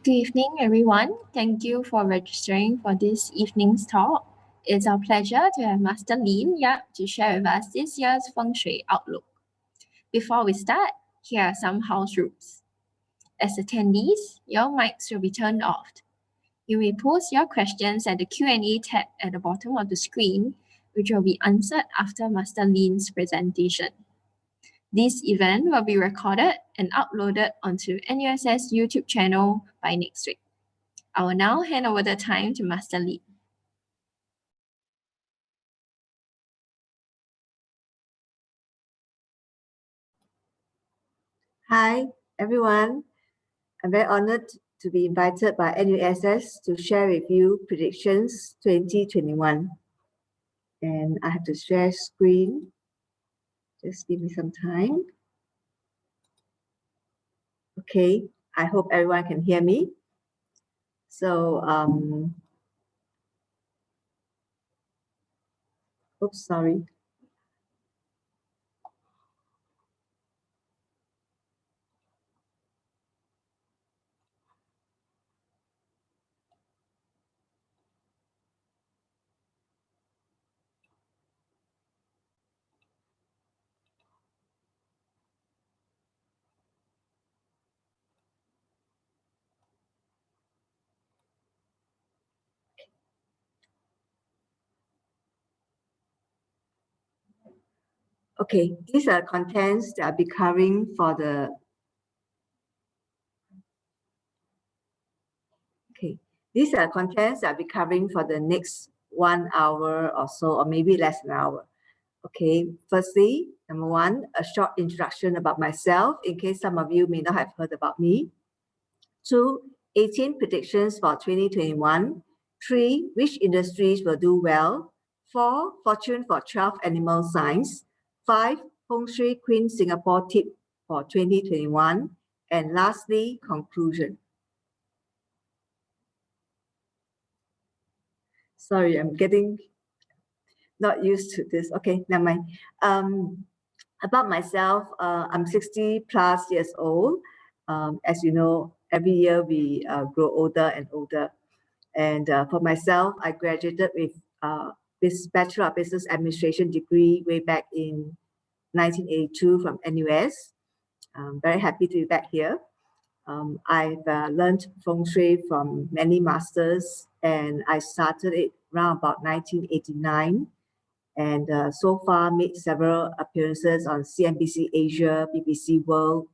Good evening, everyone. Thank you for registering for this evening's talk. It's our pleasure to have Master Lynn Yap to share with us this year's Feng Shui outlook. Before we start, here are some house rules. As attendees, your mics will be turned off. You may post your questions at the Q&A tab at the bottom of the screen, which will be answered after Master Lynn's presentation. This event will be recorded and uploaded onto NUSS YouTube channel by next week. I will now hand over the time to Master Lynn. Hi, everyone. I'm very honored to be invited by NUSS to share with you predictions 2021. And I have to share screen. Just give me some time. Okay, I hope everyone can hear me. So, oops, sorry. Okay, these are contents that I'll be covering for the these are contents that I'll be covering for the next 1 hour or so, or maybe less than an hour. Okay, firstly, number one, a short introduction about myself in case some of you may not have heard about me. 2, 18 predictions for 2021. 3, which industries will do well. 4, fortune for 12 animal signs. 5, Fengshui Queen Singapore tip for 2021. And lastly, conclusion. Sorry, I'm getting not used to this. Okay, never mind. About myself, I'm 60 plus years old. As you know, every year we grow older and older. And for myself, I graduated with this Bachelor of Business Administration degree way back in 1982 from NUS. I'm very happy to be back here. I've learned Feng Shui from many masters, and I started it around about 1989. And so far made several appearances on CNBC Asia, BBC World,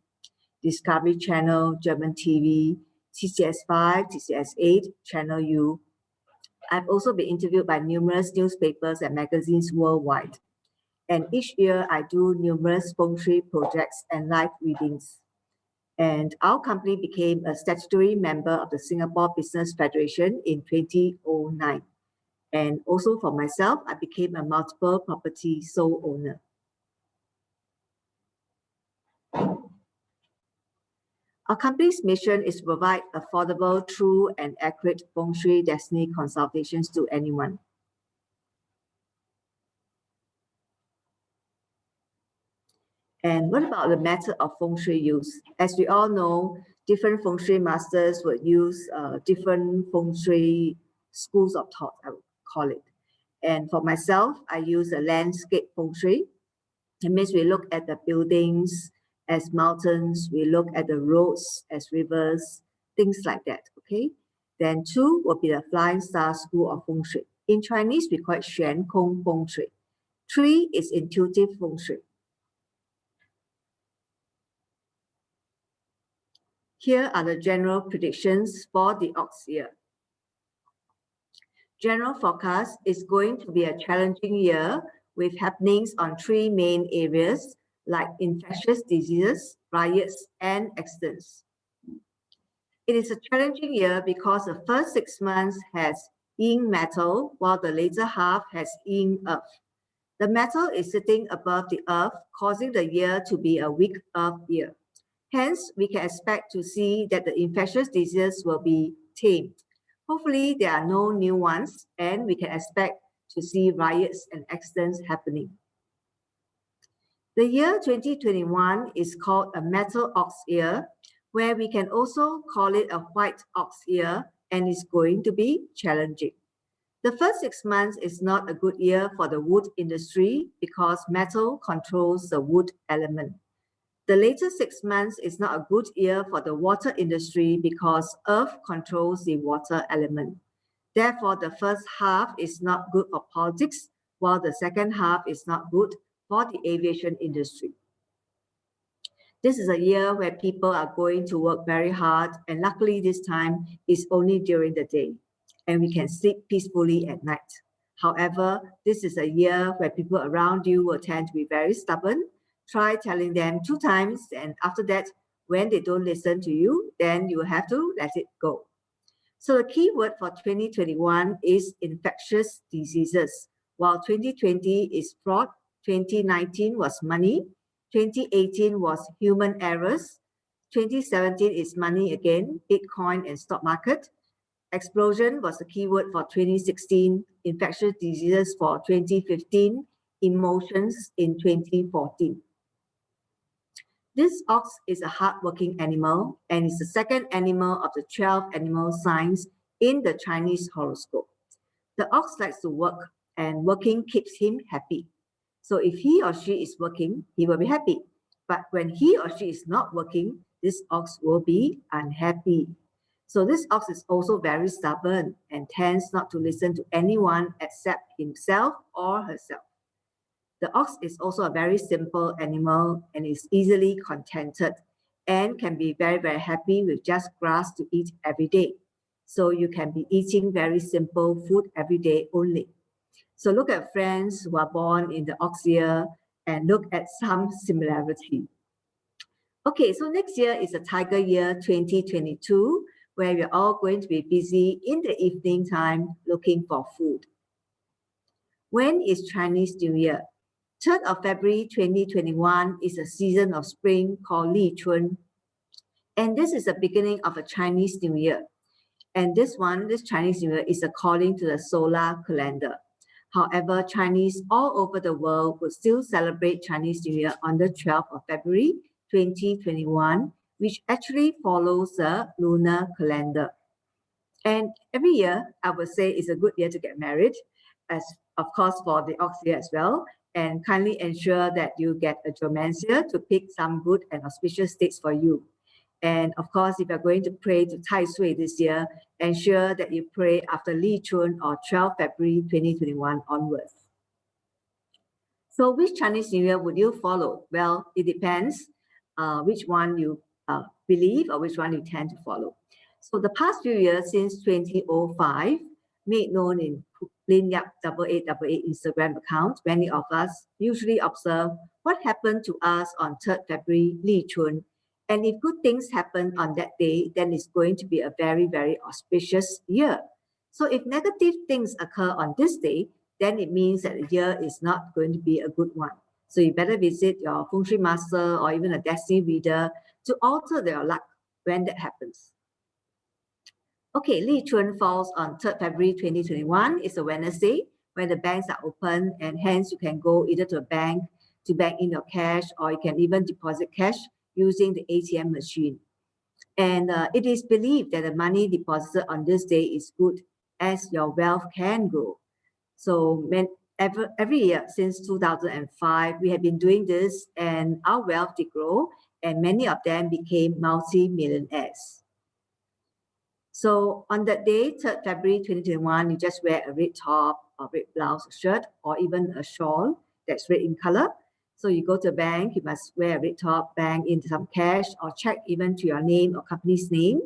Discovery Channel, German TV, TCS5, TCS8, Channel U. I've also been interviewed by numerous newspapers and magazines worldwide. And each year I do numerous Feng Shui projects and live readings. And our company became a statutory member of the Singapore Business Federation in 2009. And also for myself, I became a multiple property sole owner. Our company's mission is to provide affordable, true, and accurate Feng Shui destiny consultations to anyone. And what about the method of Feng Shui use? As we all know, different Feng Shui masters would use different Feng Shui schools of thought, I would call it. And for myself, I use a landscape Feng Shui. It means we look at the buildings as mountains, we look at the roads as rivers, things like that, okay? Then 2 will be the Flying Star School of Feng Shui. In Chinese, we call it Xuan Kong Feng Shui. 3 is Intuitive Feng Shui. Here are the general predictions for the ox year. General forecast is going to be a challenging year with happenings on 3 main areas like infectious diseases, riots, and accidents. It is a challenging year because the first 6 months has yin metal, while the later half has yin earth. The metal is sitting above the earth, causing the year to be a weak earth year. Hence, we can expect to see that the infectious diseases will be tamed. Hopefully, there are no new ones, and we can expect to see riots and accidents happening. The year 2021 is called a metal ox year, where we can also call it a white ox year, and it's going to be challenging. The first 6 months is not a good year for the wood industry because metal controls the wood element. The later 6 months is not a good year for the water industry because earth controls the water element. Therefore, the first half is not good for politics, while the second half is not good for the aviation industry. This is a year where people are going to work very hard, and luckily this time is only during the day, and we can sleep peacefully at night. However, this is a year where people around you will tend to be very stubborn. Try telling them 2 times, and after that, when they don't listen to you, then you have to let it go. So the key word for 2021 is infectious diseases, while 2020 is fraud, 2019 was money, 2018 was human errors, 2017 is money again, Bitcoin and stock market. Explosion was the keyword for 2016, infectious diseases for 2015, emotions in 2014. This ox is a hardworking animal and is the second animal of the 12 animal signs in the Chinese horoscope. The ox likes to work, and working keeps him happy. So if he or she is working, he will be happy. But when he or she is not working, this ox will be unhappy. So this ox is also very stubborn and tends not to listen to anyone except himself or herself. The ox is also a very simple animal and is easily contented and can be very, very happy with just grass to eat every day. So you can be eating very simple food every day only. So look at friends who are born in the ox year and look at some similarity. Okay, so next year is a tiger year 2022, where we're all going to be busy in the evening time looking for food. When is Chinese New Year? 3rd of February 2021 is a season of spring called Li Chun. And this is the beginning of a Chinese New Year. And this Chinese New Year is according to the solar calendar. However, Chinese all over the world will still celebrate Chinese New Year on the 12th of February 2021, which actually follows the lunar calendar. And every year, I would say it's a good year to get married, as of course for the ox year as well. And kindly ensure that you get a geomancer to pick some good and auspicious dates for you. And of course, if you're going to pray to Tai Sui this year, ensure that you pray after Li Chun or 12 February 2021 onwards. So which Chinese New Year would you follow? Well, it depends which one you believe or which one you tend to follow. So the past few years, since 2005, made known in Lynn Yap 8888 Instagram account, many of us usually observe what happened to us on 3rd February Li Chun. And if good things happen on that day, then it's going to be a very, very auspicious year. So if negative things occur on this day, then it means that the year is not going to be a good one. So you better visit your Feng Shui master or even a destiny reader to alter their luck when that happens. Okay, Li Chun falls on 3rd February 2021. It's a Wednesday when the banks are open, and hence you can go either to a bank to bank in your cash, or you can even deposit cash using the ATM machine. And it is believed that the money deposited on this day is good, as your wealth can grow. So every year since 2005, we have been doing this, and our wealth did grow, and many of them became multi-millionaires. So on that day, 3rd February 2021, you just wear a red top or red blouse shirt, or even a shawl that's red in color. So you go to a bank, you must wear a red top, bank in some cash, or check even to your name or company's name.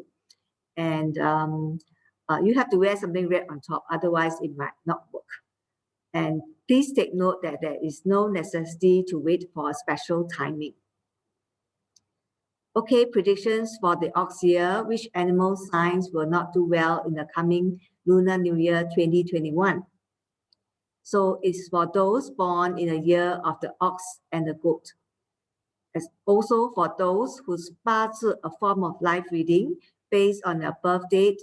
And you have to wear something red on top, otherwise it might not work. And please take note that there is no necessity to wait for a special timing. Okay, predictions for the ox year. Which animal signs will not do well in the coming Lunar New Year 2021? So it's for those born in a year of the ox and the goat. It's also for those whose Bazi, a form of life reading based on their birth date,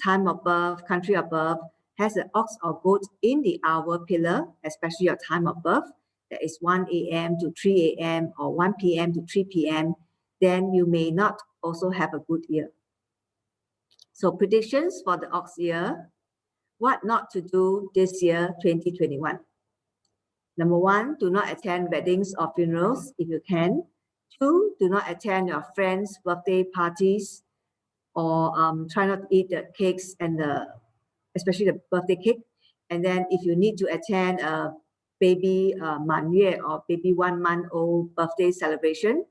time of birth, country of birth, has an ox or goat in the hour pillar, especially your time of birth, that is 1 a.m. to 3 a.m. or 1 p.m. to 3 p.m., then you may not also have a good year. So predictions for the ox year, what not to do this year, 2021. Number one, do not attend weddings or funerals if you can. Two, do not attend your friends' birthday parties, or try not to eat the cakes and especially the birthday cake. And then if you need to attend a baby 满月 or baby 1 month old birthday celebration,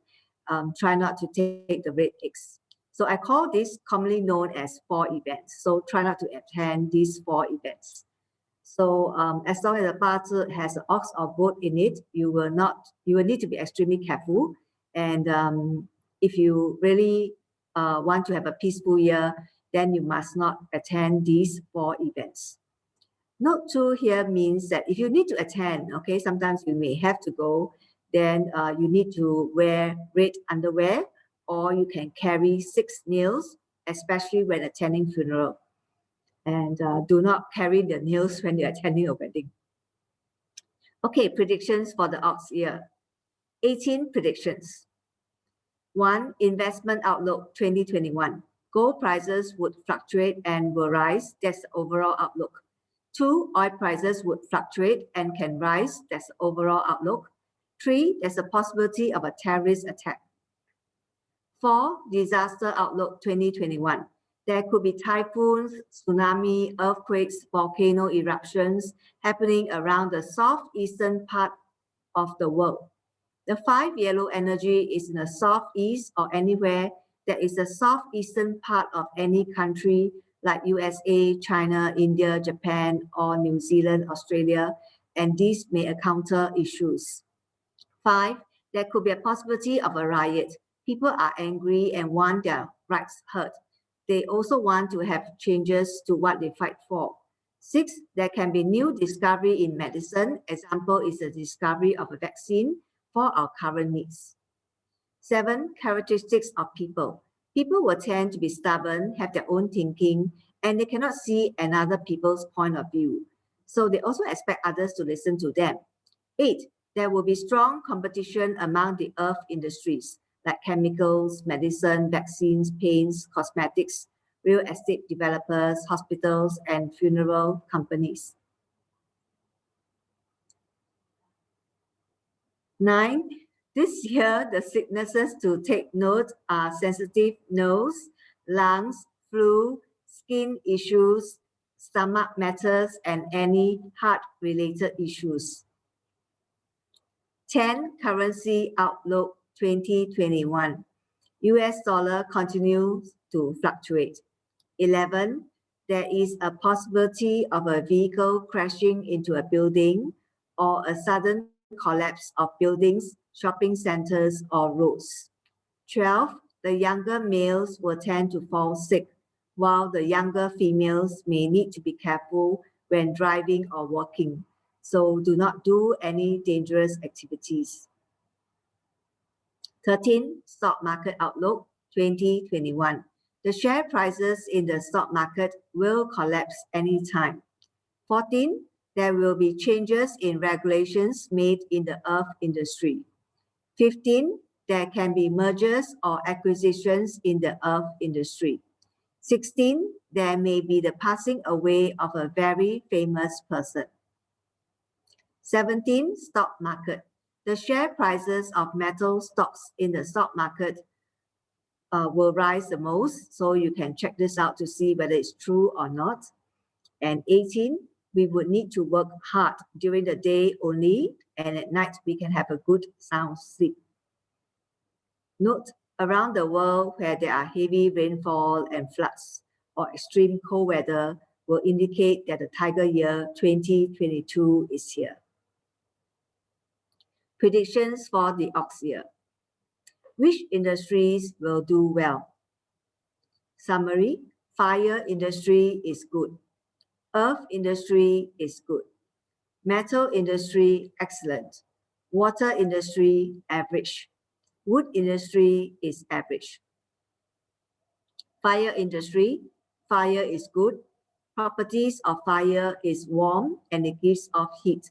try not to take the red eggs. So I call this commonly known as 4 events. So try not to attend these 4 events. So as long as the 八字 has an ox or goat in it, you will need to be extremely careful. And if you really want to have a peaceful year, then you must not attend these 4 events. Note 2 here means that if you need to attend, okay, sometimes you may have to go, then you need to wear red underwear, or you can carry 6 nails, especially when attending funeral. And do not carry the nails when you're attending a wedding. Okay, predictions for the ox year. 18 predictions. 1. Investment outlook 2021. Gold prices would fluctuate and will rise. That's the overall outlook. 2. Oil prices would fluctuate and can rise. That's the overall outlook. 3. There's a possibility of a terrorist attack. 4. Disaster outlook 2021. There could be typhoons, tsunami, earthquakes, volcano eruptions happening around the southeastern part of the world. The 5 yellow energy is in the southeast or anywhere that is the southeastern part of any country like USA, China, India, Japan, or New Zealand, Australia, and these may encounter issues. 5. There could be a possibility of a riot. People are angry and want their rights heard. They also want to have changes to what they fight for. 6. There can be new discovery in medicine. Example is the discovery of a vaccine for our current needs. 7. Characteristics of people. People will tend to be stubborn, have their own thinking, and they cannot see another people's point of view. So they also expect others to listen to them. 8. There will be strong competition among the earth industries, like chemicals, medicine, vaccines, paints, cosmetics, real estate developers, hospitals, and funeral companies. 9. This year, the sicknesses to take note are sensitive nose, lungs, flu, skin issues, stomach matters, and any heart-related issues. 10. Currency outlook 2021. US dollar continues to fluctuate. 11. There is a possibility of a vehicle crashing into a building or a sudden collapse of buildings, shopping centers, or roads. 12. The younger males will tend to fall sick, while the younger females may need to be careful when driving or walking. So do not do any dangerous activities. 13. Stock market outlook 2021. The share prices in the stock market will collapse anytime. 14. There will be changes in regulations made in the earth industry. 15. There can be mergers or acquisitions in the earth industry. 16. There may be the passing away of a very famous person. 17. Stock market. The share prices of metal stocks in the stock market will rise the most, so you can check this out to see whether it's true or not. And 18, we would need to work hard during the day only, and at night we can have a good sound sleep. Note, around the world where there are heavy rainfall and floods or extreme cold weather will indicate that the tiger year 2022 is here. Predictions for the ox year. Which industries will do well? Summary, fire industry is good. Earth industry is good. Metal industry, excellent. Water industry, average. Wood industry is average. Fire industry, fire is good. Properties of fire is warm and it gives off heat.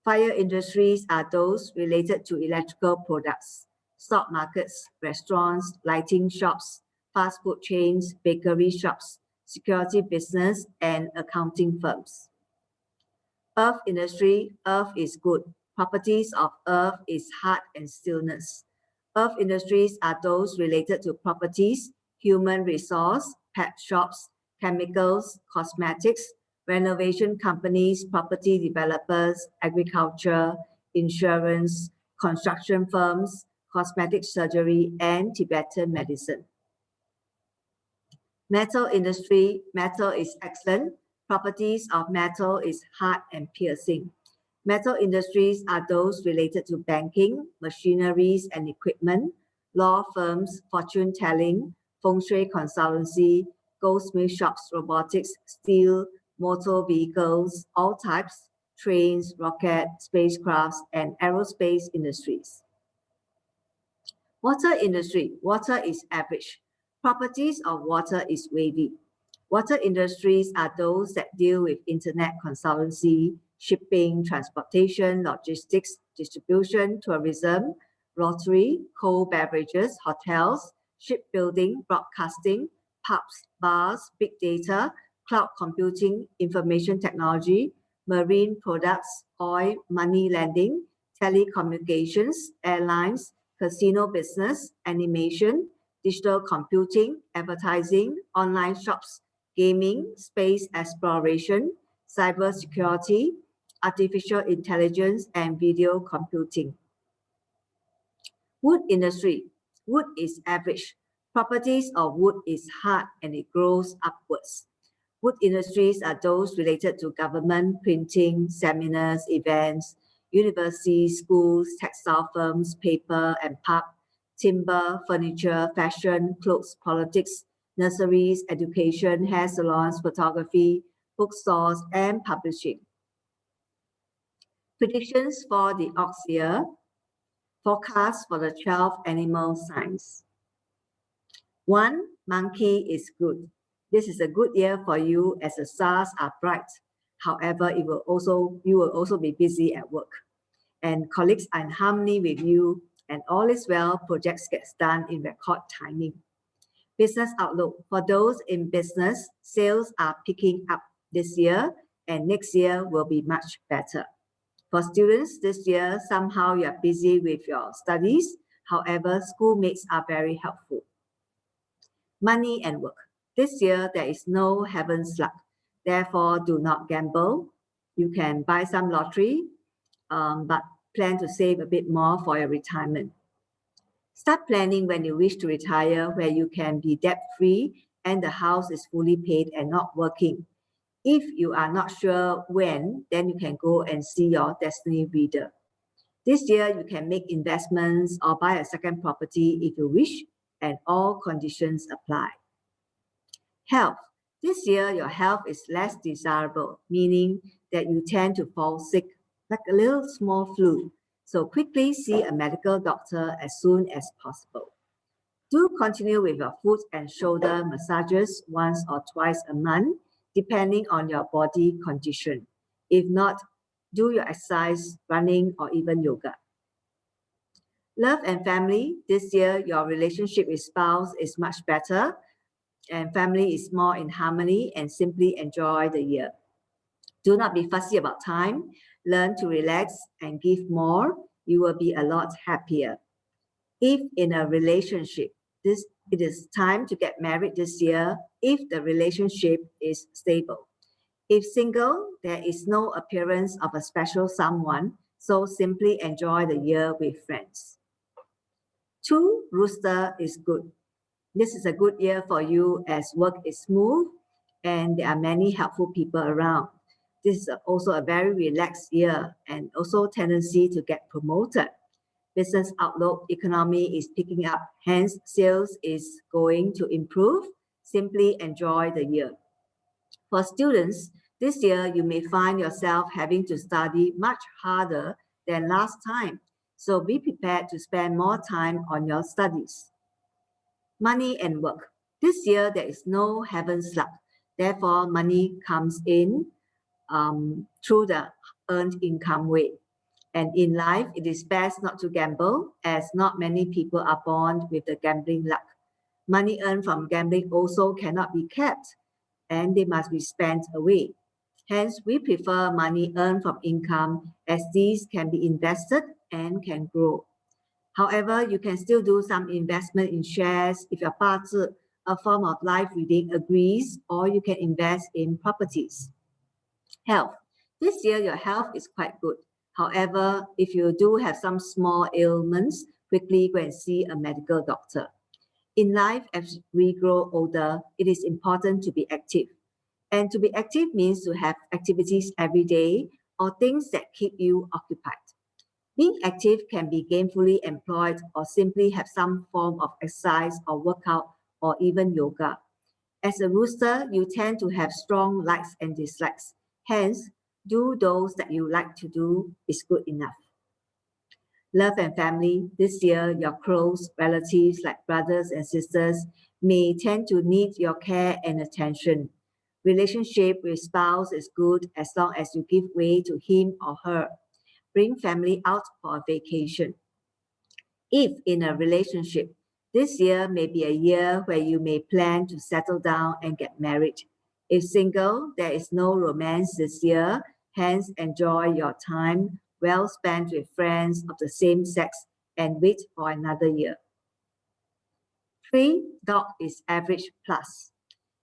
Fire industries are those related to electrical products. stock markets, restaurants, lighting shops, fast food chains, bakery shops, security business, and accounting firms. Earth industry, earth is good. Properties of earth is hard and stillness. Earth industries are those related to properties, human resource, pet shops, chemicals, cosmetics, renovation companies, property developers, agriculture, insurance, construction firms, cosmetic surgery, and Tibetan medicine. Metal industry, metal is excellent. Properties of metal is hard and piercing. Metal industries are those related to banking, machineries and equipment, law firms, fortune telling, Feng Shui consultancy, goldsmith shops, robotics, steel, motor vehicles, all types, trains, rocket, spacecrafts, and aerospace industries. Water industry, water is average. Properties of water is wavy. Water industries are those that deal with internet consultancy, shipping, transportation, logistics, distribution, tourism, lottery, cold beverages, hotels, shipbuilding, broadcasting, pubs, bars, big data, cloud computing, information technology, marine products, oil, money lending, telecommunications, airlines, casino business, animation, digital computing, advertising, online shops, gaming, space exploration, cybersecurity, artificial intelligence, and video computing. Wood industry. Wood is average. Properties of wood is hard and it grows upwards. Wood industries are those related to government, printing, seminars, events, universities, schools, textile firms, paper and pulp, timber, furniture, fashion, clothes, politics, nurseries, education, hair salons, photography, bookstores, and publishing. Predictions for the ox year. Forecast for the 12 animal signs. 1. Monkey is good. This is a good year for you as the stars are bright. However, you will also be busy at work. And colleagues are in harmony with you, and all is well, projects get done in record timing. Business outlook. For those in business, sales are picking up this year, and next year will be much better. For students, this year, somehow you are busy with your studies. However, schoolmates are very helpful. Money and work. This year, there is no heaven's luck. Therefore, do not gamble. You can buy some lottery, but plan to save a bit more for your retirement. Start planning when you wish to retire, where you can be debt-free and the house is fully paid and not working. If you are not sure when, then you can go and see your destiny reader. This year, you can make investments or buy a second property if you wish, and all conditions apply. Health. This year, your health is less desirable, meaning that you tend to fall sick like a little small flu. So quickly see a medical doctor as soon as possible. Do continue with your foot and shoulder massages once or twice a month, depending on your body condition. If not, do your exercise, running, or even yoga. Love and family. This year, your relationship with spouse is much better, and family is more in harmony, and simply enjoy the year. Do not be fussy about time. Learn to relax and give more. You will be a lot happier. If in a relationship, it is time to get married this year if the relationship is stable. If single, there is no appearance of a special someone, so simply enjoy the year with friends. 2. Rooster is good. This is a good year for you as work is smooth and there are many helpful people around. This is also a very relaxed year and also tendency to get promoted. Business outlook, economy is picking up, hence sales is going to improve. Simply enjoy the year. For students, this year you may find yourself having to study much harder than last time. So be prepared to spend more time on your studies. Money and work. This year there is no heaven's luck. Therefore, money comes in through the earned income way. And in life, it is best not to gamble, as not many people are born with the gambling luck. Money earned from gambling also cannot be kept, and they must be spent away. Hence, we prefer money earned from income, as these can be invested and can grow. However, you can still do some investment in shares if your partner, a form of life reading, agrees, or you can invest in properties. Health. This year, your health is quite good. However, if you do have some small ailments, quickly go and see a medical doctor. In life, as we grow older, it is important to be active. And to be active means to have activities every day or things that keep you occupied. Being active can be gainfully employed or simply have some form of exercise or workout or even yoga. As a rooster, you tend to have strong likes and dislikes. Hence, do those that you like to do is good enough. Love and family. This year, your close relatives like brothers and sisters may tend to need your care and attention. Relationship with spouse is good as long as you give way to him or her. Bring family out for a vacation. If in a relationship, this year may be a year where you may plan to settle down and get married. If single, there is no romance this year, hence enjoy your time well spent with friends of the same sex and wait for another year. 3, dog is average plus.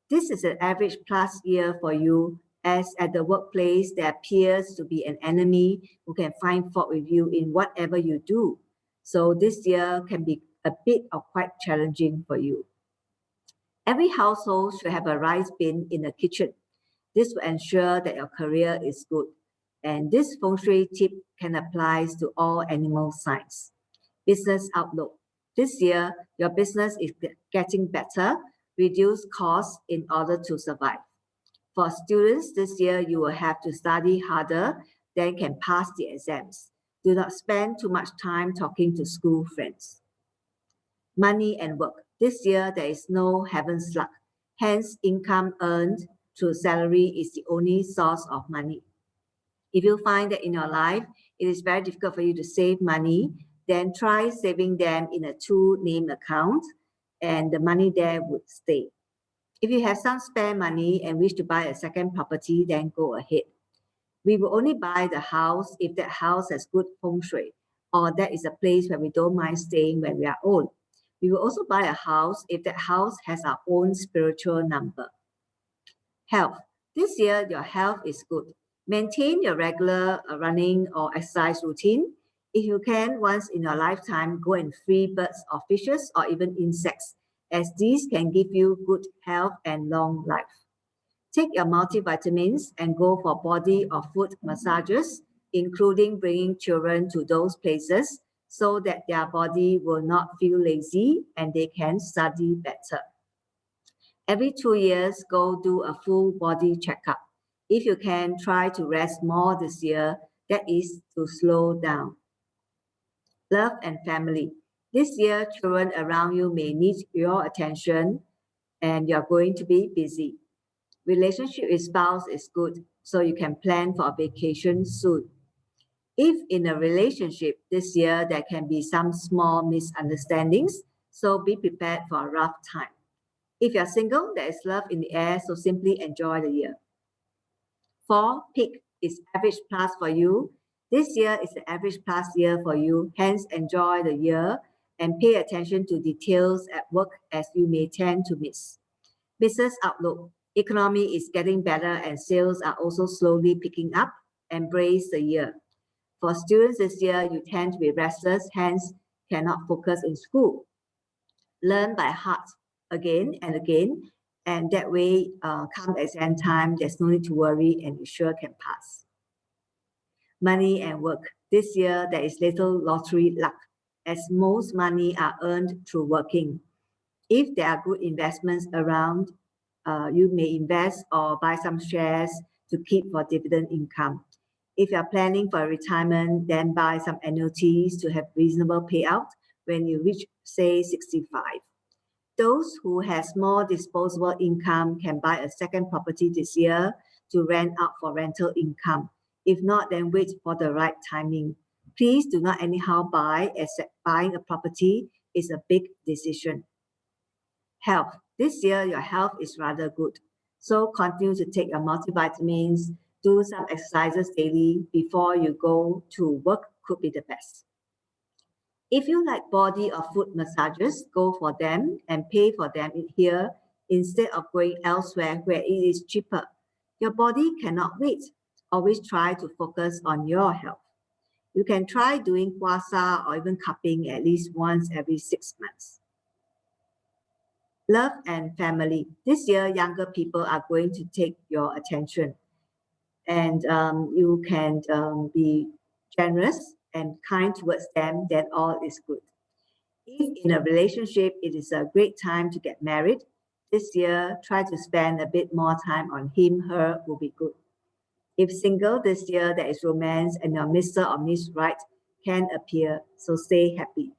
This is an average plus year for you, as at the workplace there appears to be an enemy who can find fault with you in whatever you do. So this year can be a bit or quite challenging for you. Every household should have a rice bin in the kitchen. This will ensure that your career is good. And this feng shui tip can apply to all animal signs. Business outlook. This year, your business is getting better. Reduce costs in order to survive. For students, this year you will have to study harder, then can pass the exams. Do not spend too much time talking to school friends. Money and work. This year, there is no heaven's luck. Hence, income earned through salary is the only source of money. If you find that in your life, it is very difficult for you to save money, then try saving them in a 2-name account, and the money there would stay. If you have some spare money and wish to buy a second property, then go ahead. We will only buy the house if that house has good feng shui, or that is a place where we don't mind staying when we are old. We will also buy a house if that house has our own spiritual number. Health. This year, your health is good. Maintain your regular running or exercise routine. If you can, once in your lifetime, go and free birds or fishes or even insects, as these can give you good health and long life. Take your multivitamins and go for body or foot massages, including bringing children to those places so that their body will not feel lazy and they can study better. Every 2 years, go do a full body checkup. If you can, try to rest more this year, that is to slow down. Love and family. This year, children around you may need your attention and you're going to be busy. Relationship with spouse is good, so you can plan for a vacation soon. If in a relationship this year, there can be some small misunderstandings, so be prepared for a rough time. If you're single, there is love in the air, so simply enjoy the year. 4, pig is average plus for you. This year is the average plus year for you, hence enjoy the year and pay attention to details at work as you may tend to miss. Business outlook. Economy is getting better and sales are also slowly picking up. Embrace the year. For students this year, you tend to be restless, hence cannot focus in school. Learn by heart again and again, and that way, come exam time, there's no need to worry and you sure can pass. Money and work. This year, there is little lottery luck, as most money are earned through working. If there are good investments around, you may invest or buy some shares to keep for dividend income. If you are planning for retirement, then buy some annuities to have reasonable payout when you reach, say, 65. Those who have small disposable income can buy a second property this year to rent out for rental income. If not, then wait for the right timing. Please do not anyhow buy, except buying a property is a big decision. Health. This year, your health is rather good. So continue to take your multivitamins, do some exercises daily before you go to work could be the best. If you like body or foot massages, go for them and pay for them here instead of going elsewhere where it is cheaper. Your body cannot wait. Always try to focus on your health. You can try doing puasa or even cupping at least once every 6 months. Love and family. This year, younger people are going to take your attention, and you can be generous and kind towards them, then all is good. If in a relationship, it is a great time to get married. This year, try to spend a bit more time on him, her will be good. If single this year, there is romance and your Mr. or Miss Right can appear, so stay happy.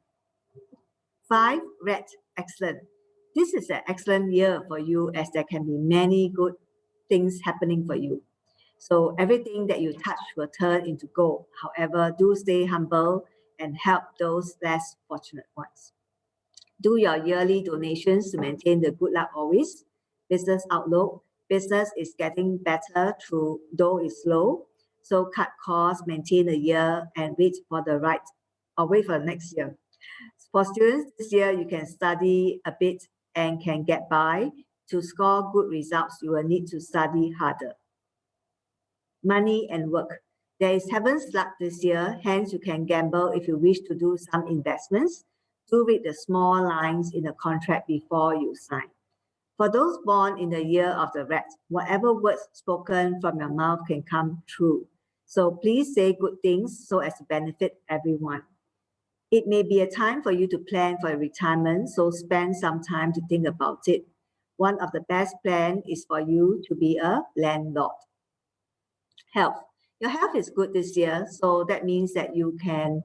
5, red, excellent. This is an excellent year for you as there can be many good things happening for you. So everything that you touch will turn into gold. However, do stay humble and help those less fortunate ones. Do your yearly donations to maintain the good luck always. Business outlook. Business is getting better through though it's slow. So cut costs, maintain a year and wait for the next year. For students this year, you can study a bit and can get by. To score good results, you will need to study harder. Money and work. There is heaven's luck this year, hence you can gamble if you wish to do some investments. Do read the small lines in the contract before you sign. For those born in the year of the rat, whatever words spoken from your mouth can come true. So please say good things so as to benefit everyone. It may be a time for you to plan for a retirement, so spend some time to think about it. One of the best plans is for you to be a landlord. Health. Your health is good this year, so that means that you can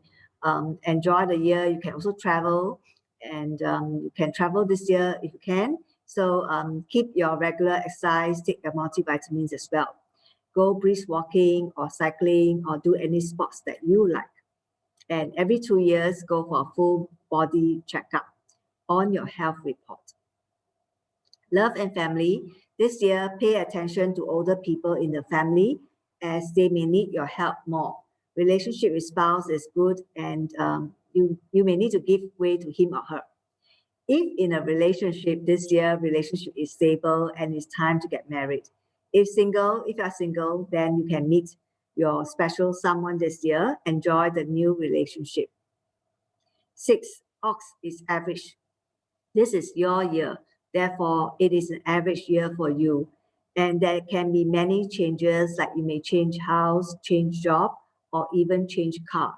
enjoy the year. You can also travel, and you can travel this year if you can. So keep your regular exercise, take your multivitamins as well. Go brisk walking or cycling or do any sports that you like. And every 2 years, go for a full body checkup on your health report. Love and family. This year, pay attention to older people in the family as they may need your help more. Relationship with spouse is good and you may need to give way to him or her. If in a relationship this year, relationship is stable and it's time to get married. If you are single, then you can meet your special someone this year, enjoy the new relationship. 6, ox is average. This is your year. Therefore, it is an average year for you. And there can be many changes, like you may change house, change job, or even change car.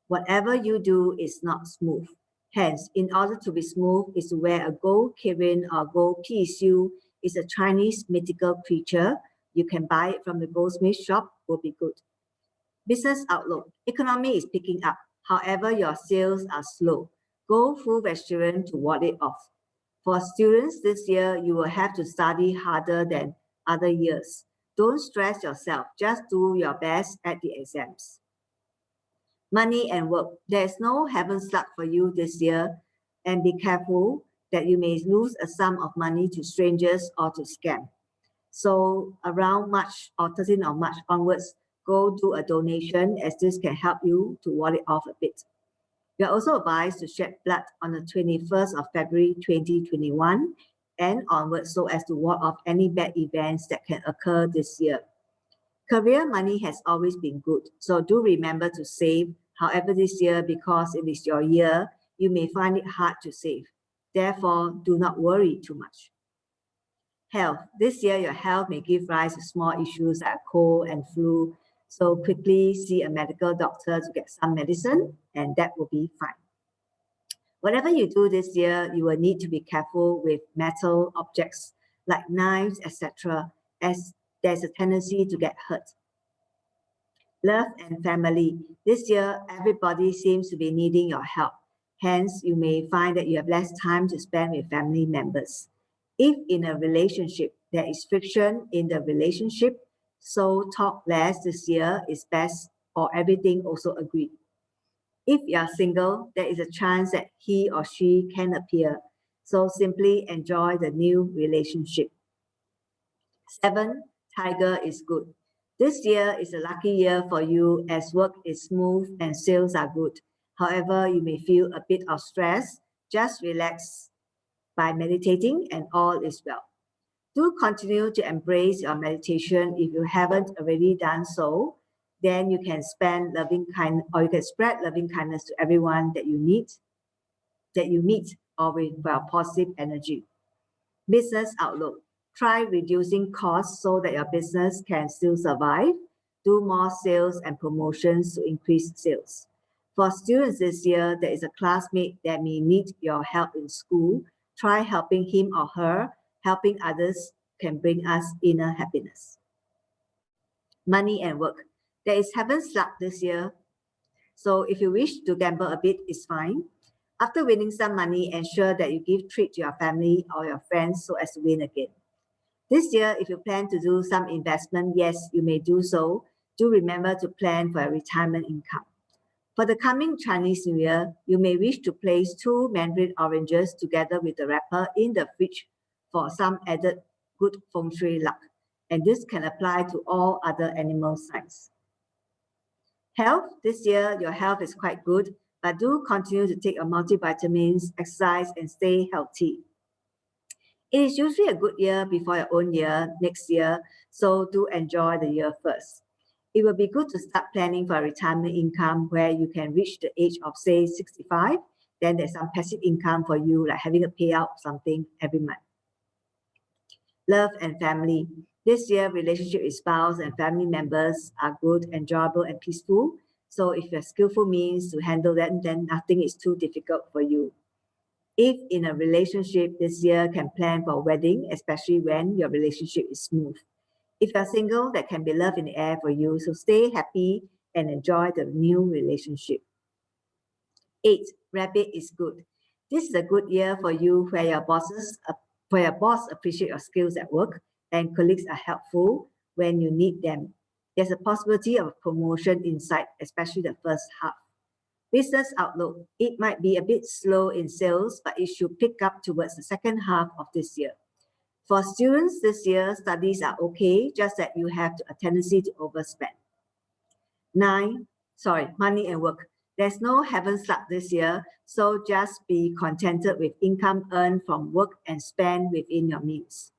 Whatever you do is not smooth. Hence, in order to be smooth, is to wear a gold kirin or gold pisu. It's a Chinese mythical creature. You can buy it from the goldsmith shop, will be good. Business outlook. Economy is picking up. However, your sales are slow. Go full vegetarian to ward it off. For students this year, you will have to study harder than other years. Don't stress yourself. Just do your best at the exams. Money and work. There is no heaven's luck for you this year, and be careful that you may lose a sum of money to strangers or to scam. So around March or 13th of March onwards, go do a donation as this can help you to ward it off a bit. You are also advised to shed blood on the 21st of February 2021 and onwards so as to ward off any bad events that can occur this year. Career money has always been good, so do remember to save. However, this year, because it is your year, you may find it hard to save. Therefore, do not worry too much. Health. This year, your health may give rise to small issues like cold and flu. So quickly see a medical doctor to get some medicine, and that will be fine. Whatever you do this year, you will need to be careful with metal objects like knives, etc., as there's a tendency to get hurt. Love and family. This year, everybody seems to be needing your help. Hence, you may find that you have less time to spend with family members. If in a relationship, there is friction in the relationship, so talk less this year is best, or everything also agreed. If you are single, there is a chance that he or she can appear. So simply enjoy the new relationship. 7, Tiger is good. This year is a lucky year for you as work is smooth and sales are good. However, you may feel a bit of stress. Just relax by meditating and all is well. Do continue to embrace your meditation. If you haven't already done so, then you can spread loving kindness to everyone that you meet, or with positive energy. Business outlook. Try reducing costs so that your business can still survive. Do more sales and promotions to increase sales. For students this year, there is a classmate that may need your help in school. Try helping him or her. Helping others can bring us inner happiness. Money and work. There is heaven's luck this year. So if you wish to gamble a bit, it's fine. After winning some money, ensure that you give treat to your family or your friends so as to win again. This year, if you plan to do some investment, yes, you may do so. Do remember to plan for a retirement income. For the coming Chinese New Year, you may wish to place 2 Mandarin oranges together with the wrapper in the fridge for some added good feng shui luck. And this can apply to all other animal signs. Health, this year, your health is quite good, but do continue to take your multivitamins, exercise, and stay healthy. It is usually a good year before your own year, next year, so do enjoy the year first. It will be good to start planning for a retirement income where you can reach the age of, say, 65. Then there's some passive income for you, like having a payout of something every month. Love and family. This year, relationship with spouse and family members are good, enjoyable, and peaceful. So if you have skillful means to handle that, then nothing is too difficult for you. If in a relationship this year, can plan for a wedding, especially when your relationship is smooth. If you're single, that can be love in the air for you. So stay happy and enjoy the new relationship. 8, Rabbit is good. This is a good year for you where your boss appreciate your skills at work and colleagues are helpful when you need them. There's a possibility of promotion in sight, especially the first half. Business outlook. It might be a bit slow in sales, but it should pick up towards the second half of this year. For students this year, studies are okay, just that you have a tendency to overspend. 9, money and work. There's no heaven's luck this year, so just be contented with income earned from work and spend within your means.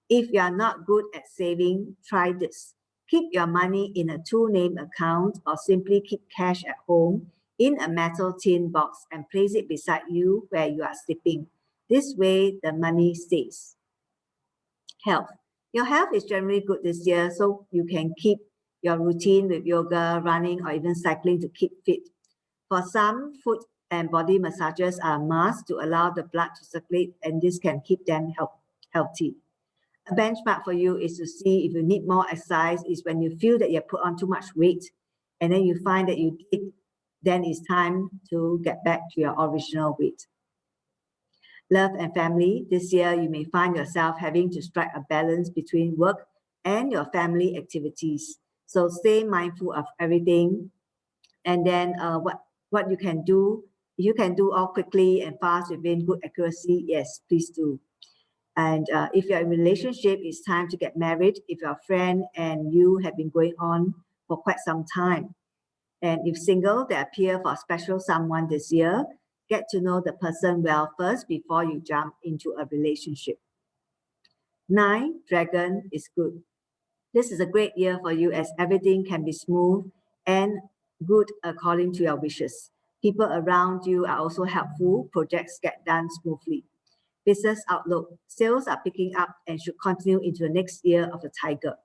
If you are not good at saving, try this. Keep your money in a 2-name account or simply keep cash at home in a metal tin box and place it beside you where you are sleeping. This way, the money stays. Health. Your health is generally good this year, so you can keep your routine with yoga, running, or even cycling to keep fit. For some, foot and body massages are a must to allow the blood to circulate, and this can keep them healthy. A benchmark for you is to see if you need more exercise is when you feel that you have put on too much weight, and then you find that you did, then it's time to get back to your original weight. Love and family. This year, you may find yourself having to strike a balance between work and your family activities. So stay mindful of everything. And then what you can do, you can do all quickly and fast within good accuracy. Yes, please do. And if you're in a relationship, it's time to get married. If you're a friend and you have been going on for quite some time. And if single, they appear for a special someone this year. Get to know the person well first before you jump into a relationship. 9, Dragon is good. This is a great year for you as everything can be smooth and good according to your wishes. People around you are also helpful. Projects get done smoothly. Business outlook. Sales are picking up and should continue into the next year of the Tiger.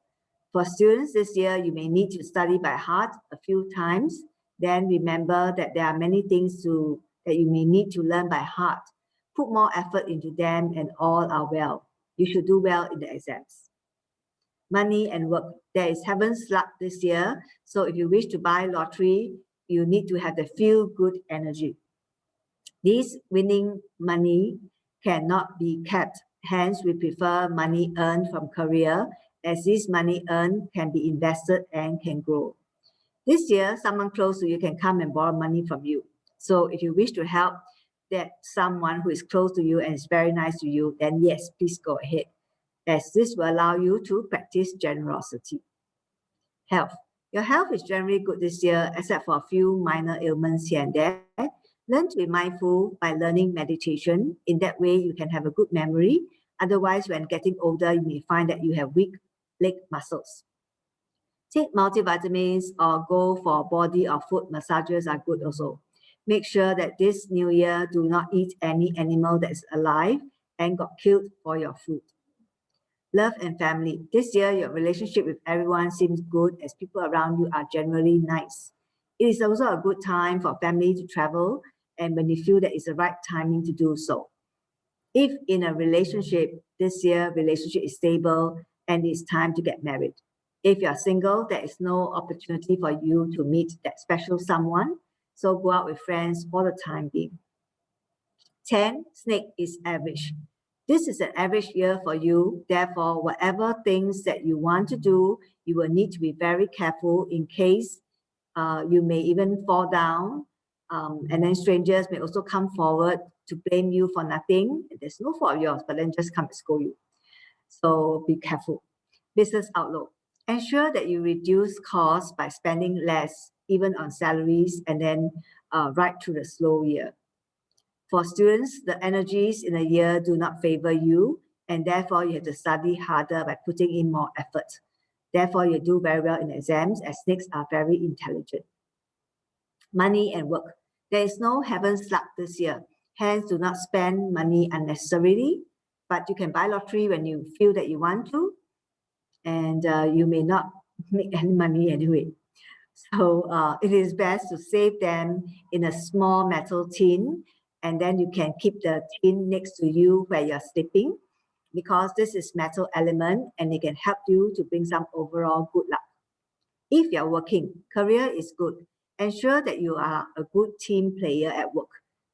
For students this year, you may need to study by heart a few times. Then remember that there are many things that you may need to learn by heart. Put more effort into them and all are well. You should do well in the exams. Money and work. There is heaven's luck this year. So if you wish to buy lottery, you need to have the feel-good energy. This winning money cannot be kept. Hence, we prefer money earned from career, as this money earned can be invested and can grow. This year, someone close to you can come and borrow money from you. So if you wish to help that someone who is close to you and is very nice to you, then yes, please go ahead, as this will allow you to practice generosity. Health. Your health is generally good this year, except for a few minor ailments here and there. Learn to be mindful by learning meditation. In that way, you can have a good memory. Otherwise, when getting older, you may find that you have weak leg muscles. Take multivitamins or go for body or foot massages are good also. Make sure that this new year, do not eat any animal that is alive and got killed for your food. Love and family. This year, your relationship with everyone seems good as people around you are generally nice. It is also a good time for family to travel and when you feel that it's the right timing to do so. If in a relationship, this year relationship is stable and it's time to get married. If you're single, there is no opportunity for you to meet that special someone. So go out with friends for the time being. 10, snake is average. This is an average year for you. Therefore, whatever things that you want to do, you will need to be very careful in case you may even fall down. And then strangers may also come forward to blame you for nothing. There's no fault of yours, but then just come and scold you. So be careful. Business outlook. Ensure that you reduce costs by spending less, even on salaries, and then right through the slow year. For students, the energies in a year do not favor you, and therefore you have to study harder by putting in more effort. Therefore, you do very well in exams as snakes are very intelligent. Money and work. There is no heaven's luck this year. Hence, do not spend money unnecessarily, but you can buy lottery when you feel that you want to, and you may not make any money anyway. So it is best to save them in a small metal tin, and then you can keep the tin next to you where you're sleeping, because this is metal element and it can help you to bring some overall good luck. If you're working, career is good. Ensure that you are a good team player at work.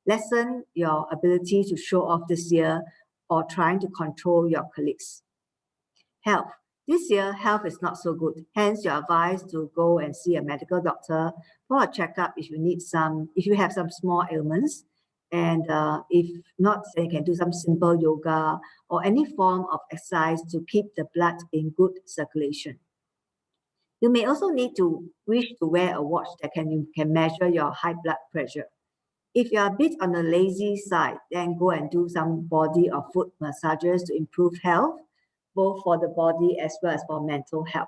Lessen your ability to show off this year or trying to control your colleagues. Health. This year, health is not so good. Hence, you're advised to go and see a medical doctor for a checkup if you have some small ailments. And if not, then you can do some simple yoga or any form of exercise to keep the blood in good circulation. You may also need to wish to wear a watch that can measure your high blood pressure. If you're a bit on the lazy side, then go and do some body or foot massages to improve health, both for the body as well as for mental health.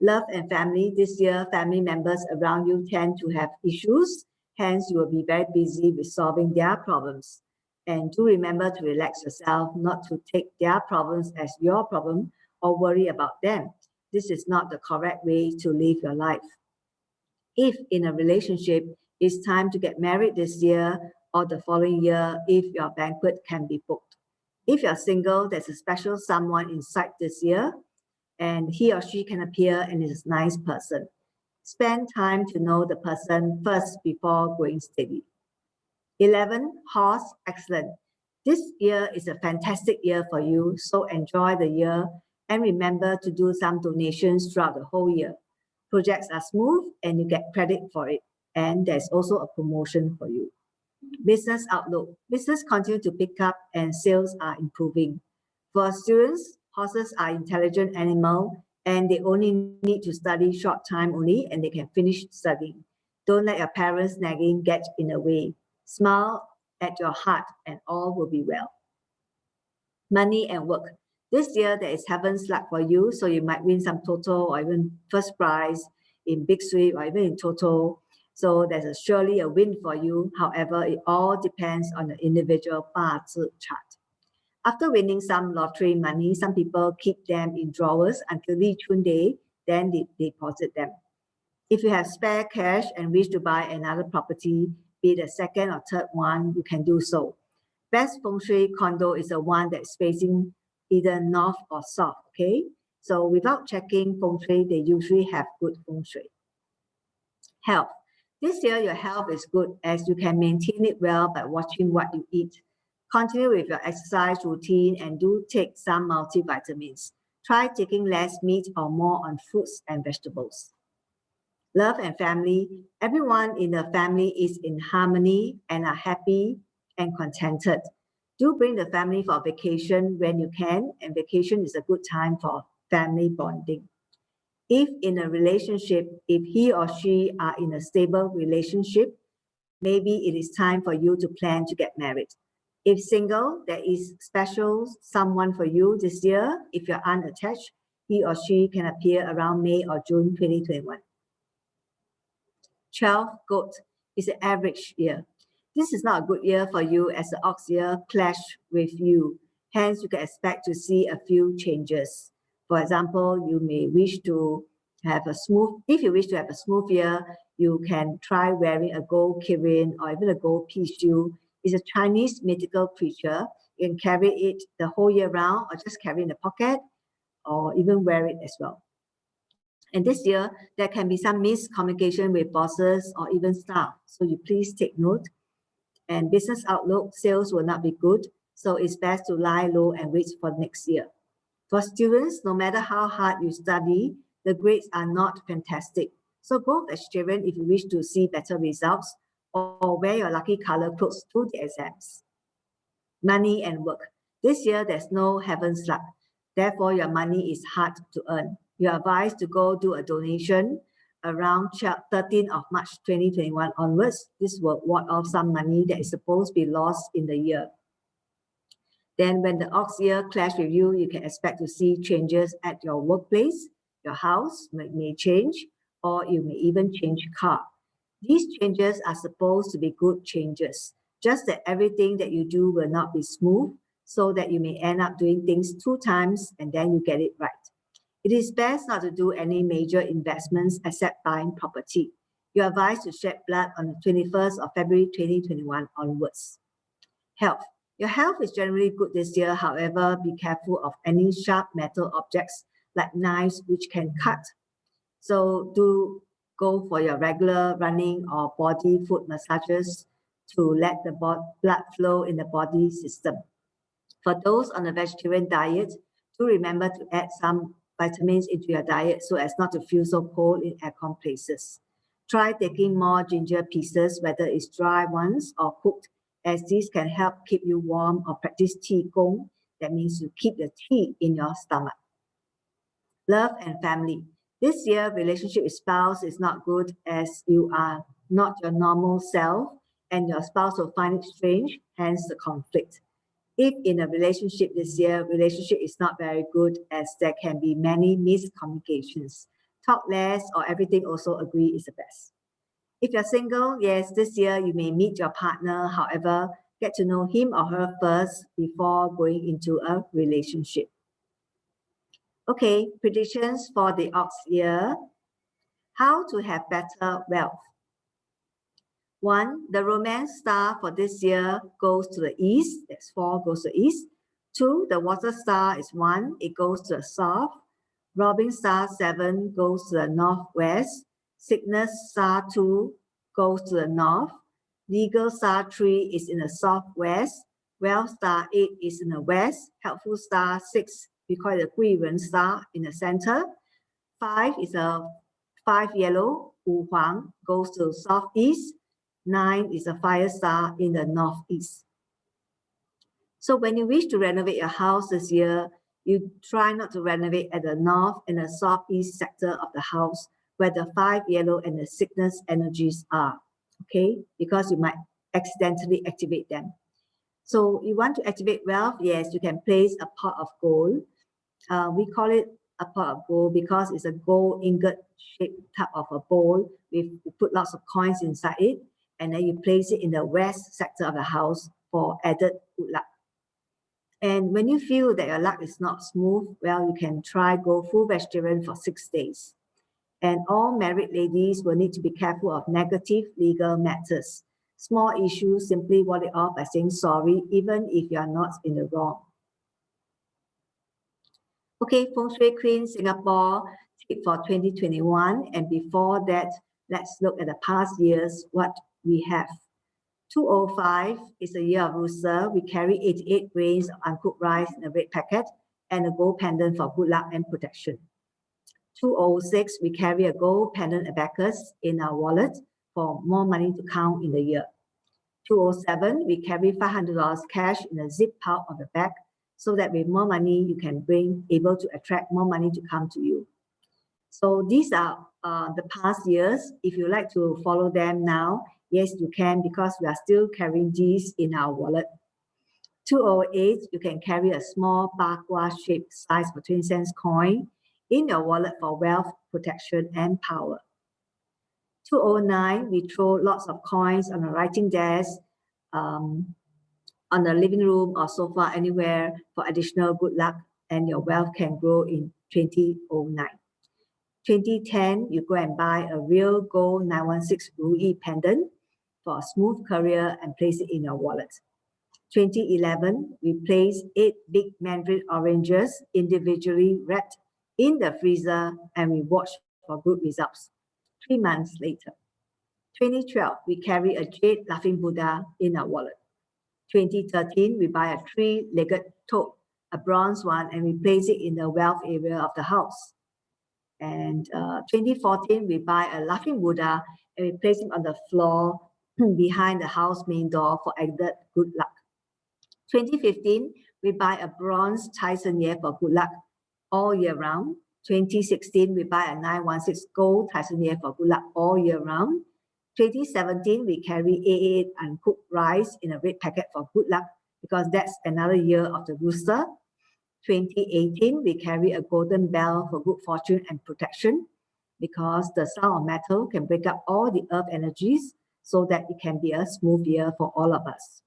Love and family. This year, family members around you tend to have issues. Hence, you will be very busy with solving their problems. And do remember to relax yourself, not to take their problems as your problem or worry about them. This is not the correct way to live your life. If in a relationship, it's time to get married this year or the following year if your banquet can be booked. If you're single, there's a special someone in sight this year, and he or she can appear and is a nice person. Spend time to know the person first before going steady. 11, horse, excellent. This year is a fantastic year for you, so enjoy the year and remember to do some donations throughout the whole year. Projects are smooth and you get credit for it, and there's also a promotion for you. Business outlook. Business continue to pick up and sales are improving. For students, horses are intelligent animal and they only need to study short time only and they can finish studying. Don't let your parents nagging get in the way. Smile at your heart and all will be well. Money and work. This year there is heaven's luck for you, so you might win some toto or even first prize in big sweep or even in toto. So there's surely a win for you. However, it all depends on the individual 八字 chart. After winning some lottery money, some people keep them in drawers until Li Chun Day, then they deposit them. If you have spare cash and wish to buy another property, be it a second or third one, you can do so. Best Feng Shui condo is the one that's facing either north or south, okay? So without checking Feng Shui, they usually have good Feng Shui. Health. This year, your health is good as you can maintain it well by watching what you eat. Continue with your exercise routine and do take some multivitamins. Try taking less meat or more on fruits and vegetables. Love and family. Everyone in the family is in harmony and are happy and contented. Do bring the family for vacation when you can, and vacation is a good time for family bonding. If in a relationship, if he or she are in a stable relationship, maybe it is time for you to plan to get married. If single, there is special someone for you this year. If you're unattached, he or she can appear around May or June 2021. 12 goat is an average year. This is not a good year for you as the ox year clash with you. Hence, you can expect to see a few changes. For example, you may wish to have a smooth, if you wish to have a smooth year, you can try wearing a gold kirin or even a gold pea shoe. It's a Chinese mythical creature. You can carry it the whole year round or just carry in the pocket or even wear it as well. And this year, there can be some miscommunication with bosses or even staff. So you please take note. And business outlook, sales will not be good. So it's best to lie low and wait for next year. For students, no matter how hard you study, the grades are not fantastic. So go vegetarian if you wish to see better results, or wear your lucky color clothes to the exams. Money and work. This year, there's no heaven's luck. Therefore, your money is hard to earn. You are advised to go do a donation around 13th of March 2021 onwards. This will ward off some money that is supposed to be lost in the year. Then when the ox year clash with you, you can expect to see changes at your workplace. Your house may change, or you may even change car. These changes are supposed to be good changes, just that everything that you do will not be smooth, so that you may end up doing things 2 times and then you get it right. It is best not to do any major investments except buying property. You are advised to shed blood on the 21st of February 2021 onwards. Health. Your health is generally good this year. However, be careful of any sharp metal objects like knives which can cut. So do go for your regular running or body foot massages to let the blood flow in the body system. For those on a vegetarian diet, do remember to add some vitamins into your diet so as not to feel so cold in aircon places. Try taking more ginger pieces, whether it's dry ones or cooked, as these can help keep you warm, or practice qi gong. That means you keep the qi in your stomach. Love and family. This year, relationship with spouse is not good as you are not your normal self and your spouse will find it strange, hence the conflict. If in a relationship this year, relationship is not very good as there can be many miscommunications. Talk less or everything also agree is the best. If you're single, yes, this year you may meet your partner. However, get to know him or her first before going into a relationship. Okay, predictions for the ox year. How to have better wealth. 1, the romance star for this year goes to the east. That's 4, goes to the east. 2, the water star is 1. It goes to the south. Robin star 7 goes to the northwest. Sickness star 2 goes to the north. Legal star 3 is in the southwest. Wealth star 8 is in the west. Helpful star 6, we call it the Gui Ren star, in the center. 5 is a 5 yellow, Wu Huang, goes to southeast. 9 is a fire star in the northeast. So when you wish to renovate your house this year, you try not to renovate at the north and the southeast sector of the house where the 5 yellow and the sickness energies are, okay? Because you might accidentally activate them. So you want to activate wealth, yes, you can place a pot of gold. We call it a pot of gold because it's a gold ingot shaped type of a bowl. We put lots of coins inside it, and then you place it in the west sector of the house for added good luck. And when you feel that your luck is not smooth, well, you can try go full vegetarian for 6 days. And all married ladies will need to be careful of negative legal matters. Small issues, simply ward it off by saying sorry, even if you are not in the wrong. Okay, Fengshui Queen Singapore tip for 2021. And before that, let's look at the past years, what we have. 205 is the year of Rooster. We carry 88 grains of uncooked rice in a red packet and a gold pendant for good luck and protection. 206, we carry a gold pendant abacus in our wallet for more money to count in the year. 207, we carry $500 cash in a zip pouch on the back so that with more money, you can able to attract more money to come to you. So these are the past years. If you like to follow them now, yes, you can, because we are still carrying these in our wallet. 208, you can carry a small bagua shaped size for 20 cents coin in your wallet for wealth, protection, and power. 209, we throw lots of coins on a writing desk, on the living room or sofa, anywhere for additional good luck, and your wealth can grow in 2009. 2010, you go and buy a real gold 916 Ru pendant for a smooth career and place it in your wallet. 2011, we place 8 big mandarin oranges individually wrapped in the freezer, and we watch for good results. 3 months later. 2012, we carry a jade laughing Buddha in our wallet. 2013, we buy a 3-legged toad, a bronze one, and we place it in the wealth area of the house. And 2014, we buy a laughing Buddha and we place him on the floor behind the house main door for added good luck. 2015, we buy a bronze Tyson Yap for good luck all year round. 2016, we buy a 916 gold Tyson Yap for good luck all year round. 2017, we carry 88 uncooked rice in a red packet for good luck, because that's another year of the rooster. 2018, we carry a golden bell for good fortune and protection, because the sound of metal can break up all the earth energies so that it can be a smooth year for all of us.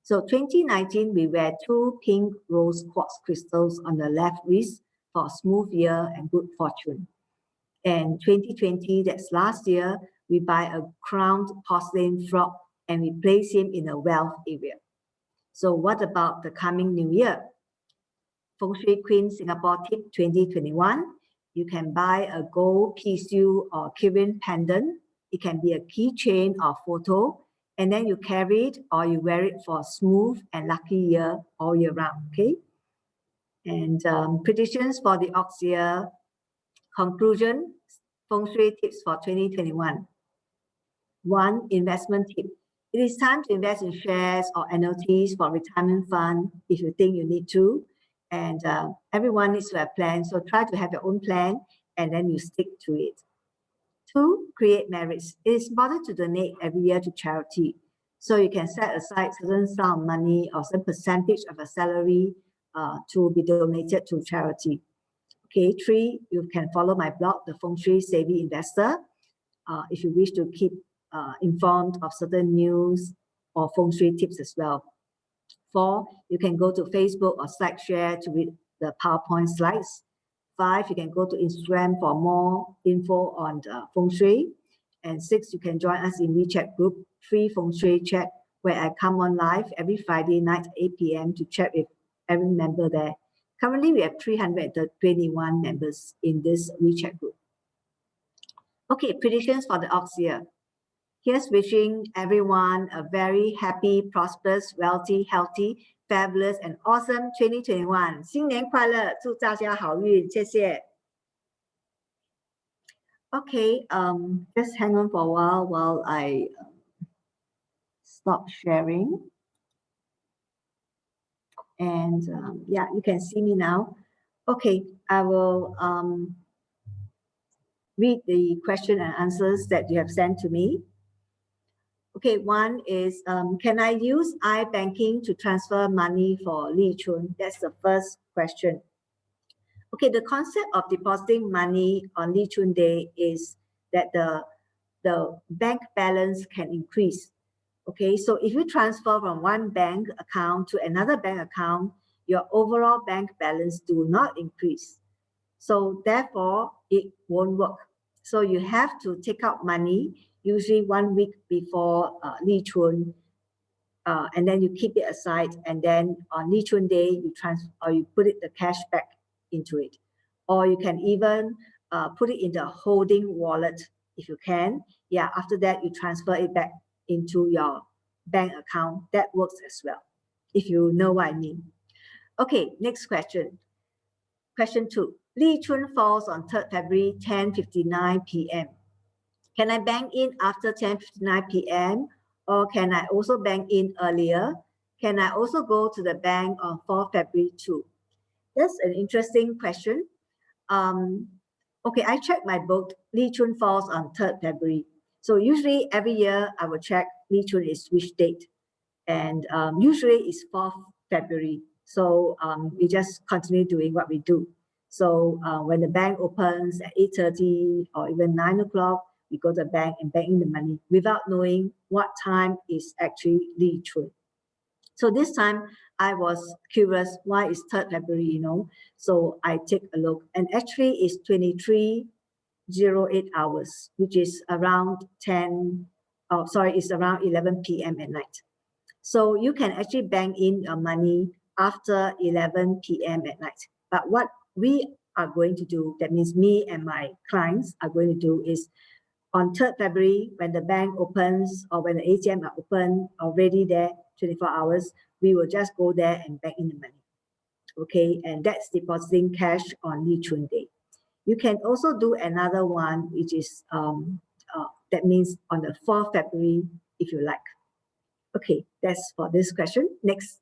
So 2019, we wear 2 pink rose quartz crystals on the left wrist for a smooth year and good fortune. And 2020, that's last year, we buy a crowned porcelain frog and we place him in a wealth area. So what about the coming new year? Fengshui Queen Singapore Tip 2021, you can buy a gold PSU or Kirin pendant. It can be a keychain or photo, and then you carry it or you wear it for a smooth and lucky year all year round, okay? And predictions for the ox year. Conclusion, Feng Shui tips for 2021. 1, investment tip. It is time to invest in shares or annuities for retirement fund if you think you need to. And everyone needs to have plans, so try to have your own plan and then you stick to it. 2, create merits. It is important to donate every year to charity. So you can set aside certain sum of money or some percentage of a salary to be donated to charity. Okay, 3, you can follow my blog, The Feng Shui Savvy Investor, if you wish to keep informed of certain news or Feng Shui tips as well. 4, you can go to Facebook or SlideShare to read the PowerPoint slides. 5, you can go to Instagram for more info on the Feng Shui. And 6, you can join us in WeChat group, Free Feng Shui Chat, where I come on live every Friday night at 8 p.m. to chat with every member there. Currently, we have 321 members in this WeChat group. Okay, predictions for the ox year. Here's wishing everyone a very happy, prosperous, wealthy, healthy, fabulous, and awesome 2021. 新年快乐，祝大家好运，谢谢。Okay, just hang on for a while I stop sharing. And yeah, you can see me now. Okay, I will read the question and answers that you have sent to me. Okay, one is, can I use iBanking to transfer money for Li Chun? That's the first question. Okay, the concept of depositing money on Li Chun Day is that the bank balance can increase. Okay, so if you transfer from one bank account to another bank account, your overall bank balance do not increase. So therefore, it won't work. So you have to take out money, usually 1 week before Li Chun, and then you keep it aside, and then on Li Chun Day, you transfer or you put the cash back into it. Or you can even put it in the holding wallet if you can. Yeah, after that, you transfer it back into your bank account. That works as well, if you know what I mean. Okay, next question. Question 2. Li Chun falls on 3rd February, 10:59 p.m. Can I bank in after 10:59 p.m. or can I also bank in earlier? Can I also go to the bank on 4th February too? That's an interesting question. Okay, I checked my book. Li Chun falls on 3rd February. So usually every year I will check Li Chun is which date. And usually it's 4th February. So we just continue doing what we do. So when the bank opens at 8:30 or even 9 o'clock, we go to the bank and bank in the money without knowing what time is actually Li Chun. So this time I was curious, why is 3rd February, you know? So I take a look and actually it's 23:08 hours, which is around it's around 11 p.m. at night. So you can actually bank in your money after 11 p.m. at night. But what we are going to do, that means me and my clients are going to do is on 3rd February, when the bank opens or when the ATM are open already there, 24 hours, we will just go there and bank in the money. Okay, and that's depositing cash on Li Chun Day. You can also do another one, which is that means on the 4th February, if you like. Okay, that's for this question. Next.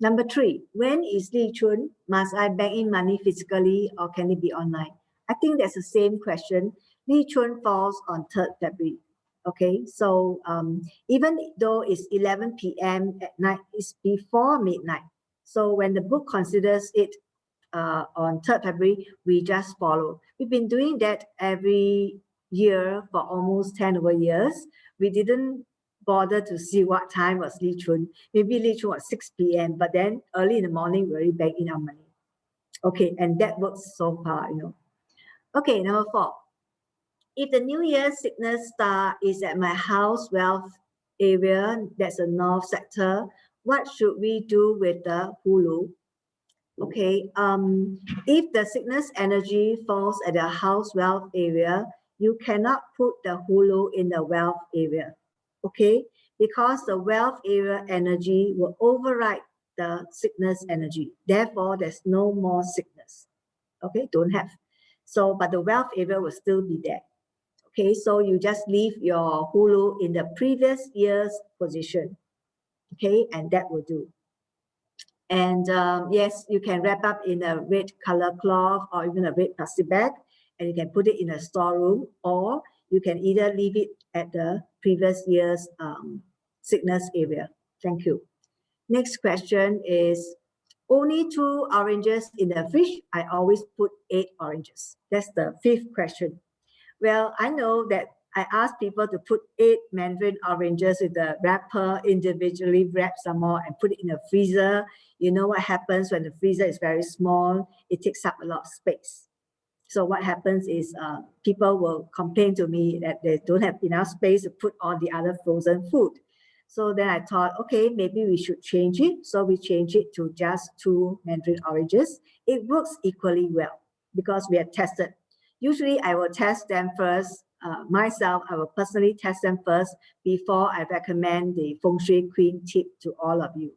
Number 3, when is Li Chun? Must I bank in money physically or can it be online? I think that's the same question. Li Chun falls on 3rd February. Okay, so even though it's 11 p.m. at night, it's before midnight. So when the book considers it on 3rd February, we just follow. We've been doing that every year for almost 10 over years. We didn't bother to see what time was Li Chun. Maybe Li Chun was 6 p.m., but then early in the morning, we already bank in our money. Okay, and that works so far, you know. Okay, number 4. If the New Year signal star is at my house wealth area, that's the north sector, what should we do with the hulu? Okay, if the sickness energy falls at the house wealth area, you cannot put the hulu in the wealth area. Okay, because the wealth area energy will override the sickness energy. Therefore, there's no more sickness. Okay, don't have. So, but the wealth area will still be there. Okay, so you just leave your hulu in the previous year's position. Okay, and that will do. And yes, you can wrap up in a red color cloth or even a red plastic bag, and you can put it in a storeroom, or you can either leave it at the previous year's sickness area. Thank you. Next question is, only 2 oranges in the fridge. I always put 8 oranges. That's the 5th question. Well, I know that I asked people to put 8 Mandarin oranges with the wrapper, individually wrap some more and put it in a freezer. You know what happens when the freezer is very small? It takes up a lot of space. So what happens is people will complain to me that they don't have enough space to put all the other frozen food. So then I thought, okay, maybe we should change it. So we change it to just 2 Mandarin oranges. It works equally well because we have tested. Usually I will test them first. Myself, I will personally test them first before I recommend the Fengshui Queen tip to all of you.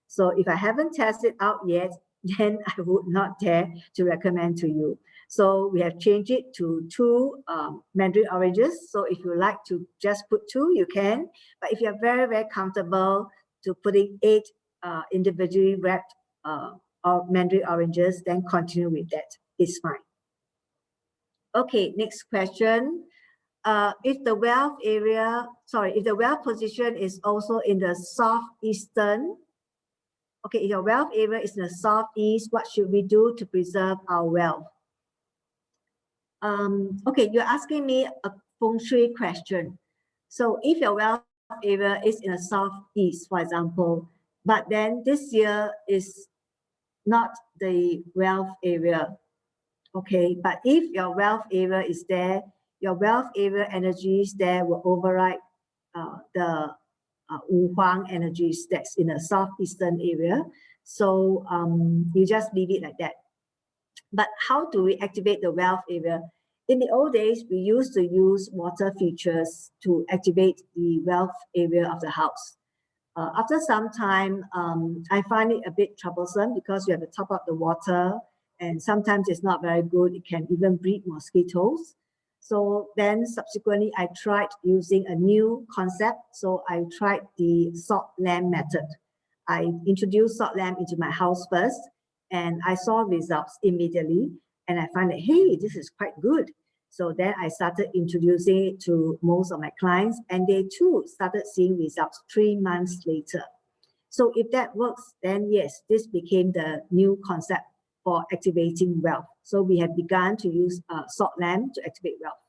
So if I haven't tested out yet, then I would not dare to recommend to you. So we have changed it to 2 Mandarin oranges. So if you like to just put 2, you can. But if you're very, very comfortable to putting 8 individually wrapped Mandarin oranges, then continue with that. It's fine. Okay, next question. If the wealth position is also in the southeastern, okay, if your wealth area is in the southeast, what should we do to preserve our wealth? Okay, you're asking me a feng shui question. So if your wealth area is in the southeast, for example, but then this year is not the wealth area, okay, but if your wealth area is there, your wealth area energies there will override the Wu Huang energies that's in the southeastern area. So you just leave it like that. But how do we activate the wealth area? In the old days, we used to use water features to activate the wealth area of the house. After some time, I find it a bit troublesome because you have to top up the water and sometimes it's not very good. It can even breed mosquitoes. So then subsequently, I tried using a new concept. So I tried the salt lamp method. I introduced salt lamp into my house first, and I saw results immediately. And I find that, hey, this is quite good. So then I started introducing it to most of my clients, and they too started seeing results 3 months later. So if that works, then yes, this became the new concept for activating wealth. So we have begun to use salt lamp to activate wealth.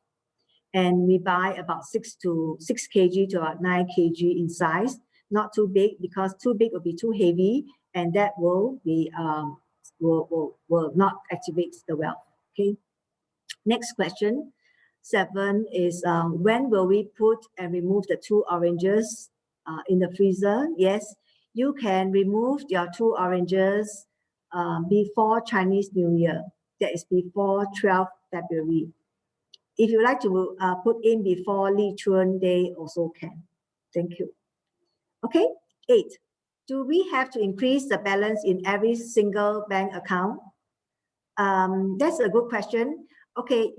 And we buy about 6 kg to about 9 kg in size, not too big, because too big will be too heavy, and that will be will not activate the wealth. Okay. Next question, 7 is when will we put and remove the 2 oranges in the freezer? Yes, you can remove your 2 oranges before Chinese New Year. That is before 12th February. If you like to put in before Li Chun Day, also can. Thank you. Okay, 8. Do we have to increase the balance in every single bank account? That's a good question. Okay,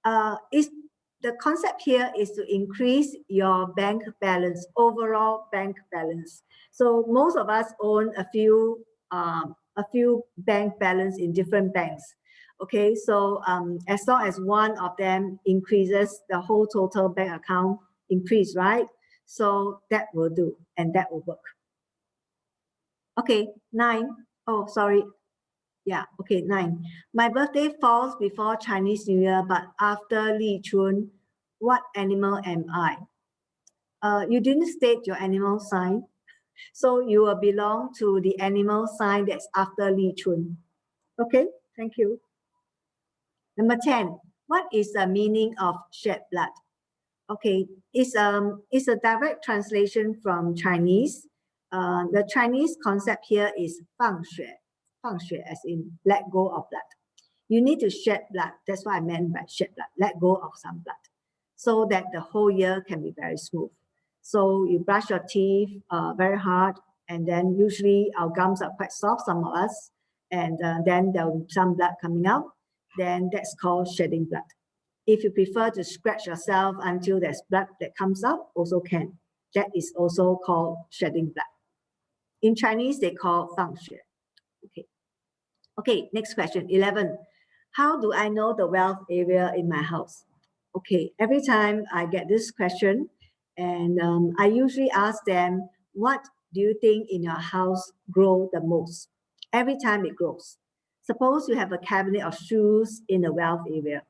the concept here is to increase your bank balance, overall bank balance. So most of us own a few bank balance in different banks. Okay, so as long as one of them increases, the whole total bank account increase, right? So that will do, and that will work. Okay, 9. Oh, sorry. Yeah, okay, 9. My birthday falls before Chinese New Year, but after Li Chun. What animal am I? You didn't state your animal sign, so you will belong to the animal sign that's after Li Chun. Okay, thank you. Number 10. What is the meaning of shed blood? Okay, it's a direct translation from Chinese. The Chinese concept here is Fengshui, as in let go of blood. You need to shed blood. That's what I meant by shed blood. Let go of some blood, so that the whole year can be very smooth. So you brush your teeth very hard, and then usually our gums are quite soft, some of us, and then there will be some blood coming out. Then that's called shedding blood. If you prefer to scratch yourself until there's blood that comes out, also can. That is also called shedding blood. In Chinese, they call Feng Shui. Okay. Okay, next question, 11. How do I know the wealth area in my house? Okay, every time I get this question, and I usually ask them, what do you think in your house grow the most? Every time it grows. Suppose you have a cabinet of shoes in the wealth area,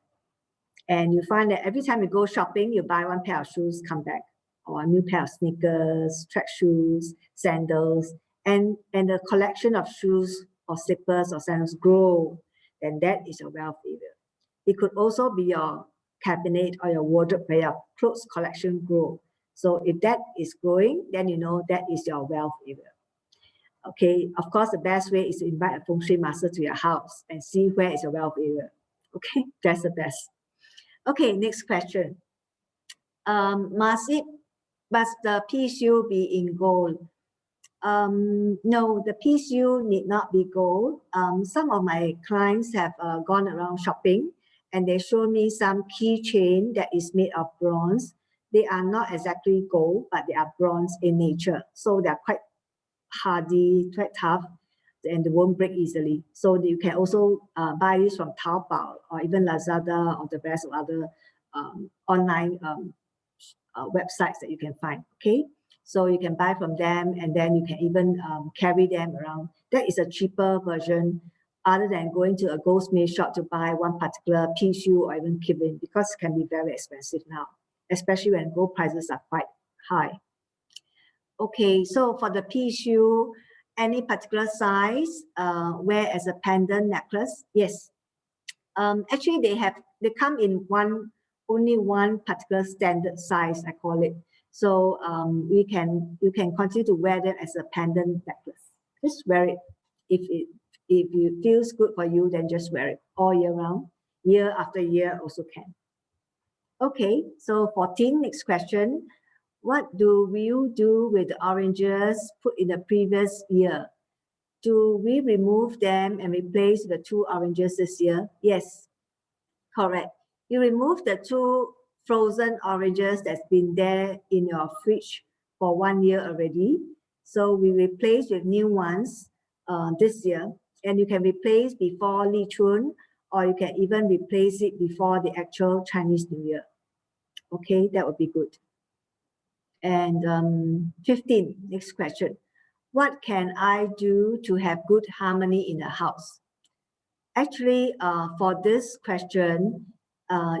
and you find that every time you go shopping, you buy 1 pair of shoes, come back, or a new pair of sneakers, track shoes, sandals, and the collection of shoes or slippers or sandals grow, then that is your wealth area. It could also be your cabinet or your wardrobe where your clothes collection grow. So if that is growing, then you know that is your wealth area. Okay, of course, the best way is to invite a Feng Shui master to your house and see where is your wealth area. Okay, that's the best. Okay, next question. Must the PSU be in gold? No, the PSU need not be gold. Some of my clients have gone around shopping, and they show me some keychain that is made of bronze. They are not exactly gold, but they are bronze in nature. So they're quite hardy, quite tough, and they won't break easily. So you can also buy this from Taobao or even Lazada or the rest of other online websites that you can find. Okay, so you can buy from them, and then you can even carry them around. That is a cheaper version, other than going to a goldsmith shop to buy one particular PSU or even Kibin, because it can be very expensive now, especially when gold prices are quite high. Okay, so for the PSU, any particular size, wear as a pendant necklace? Yes. Actually, they come in only one particular standard size, I call it. So you can continue to wear them as a pendant necklace. Just wear it. If it feels good for you, then just wear it all year round. Year after year also can. Okay, so 14, next question. What do you do with the oranges put in the previous year? Do we remove them and replace the 2 oranges this year? Yes, correct. You remove the 2 frozen oranges that's been there in your fridge for 1 year already. So we replace with new ones this year. And you can replace before Li Chun, or you can even replace it before the actual Chinese New Year. Okay, that would be good. And 15, next question. What can I do to have good harmony in the house? Actually, for this question,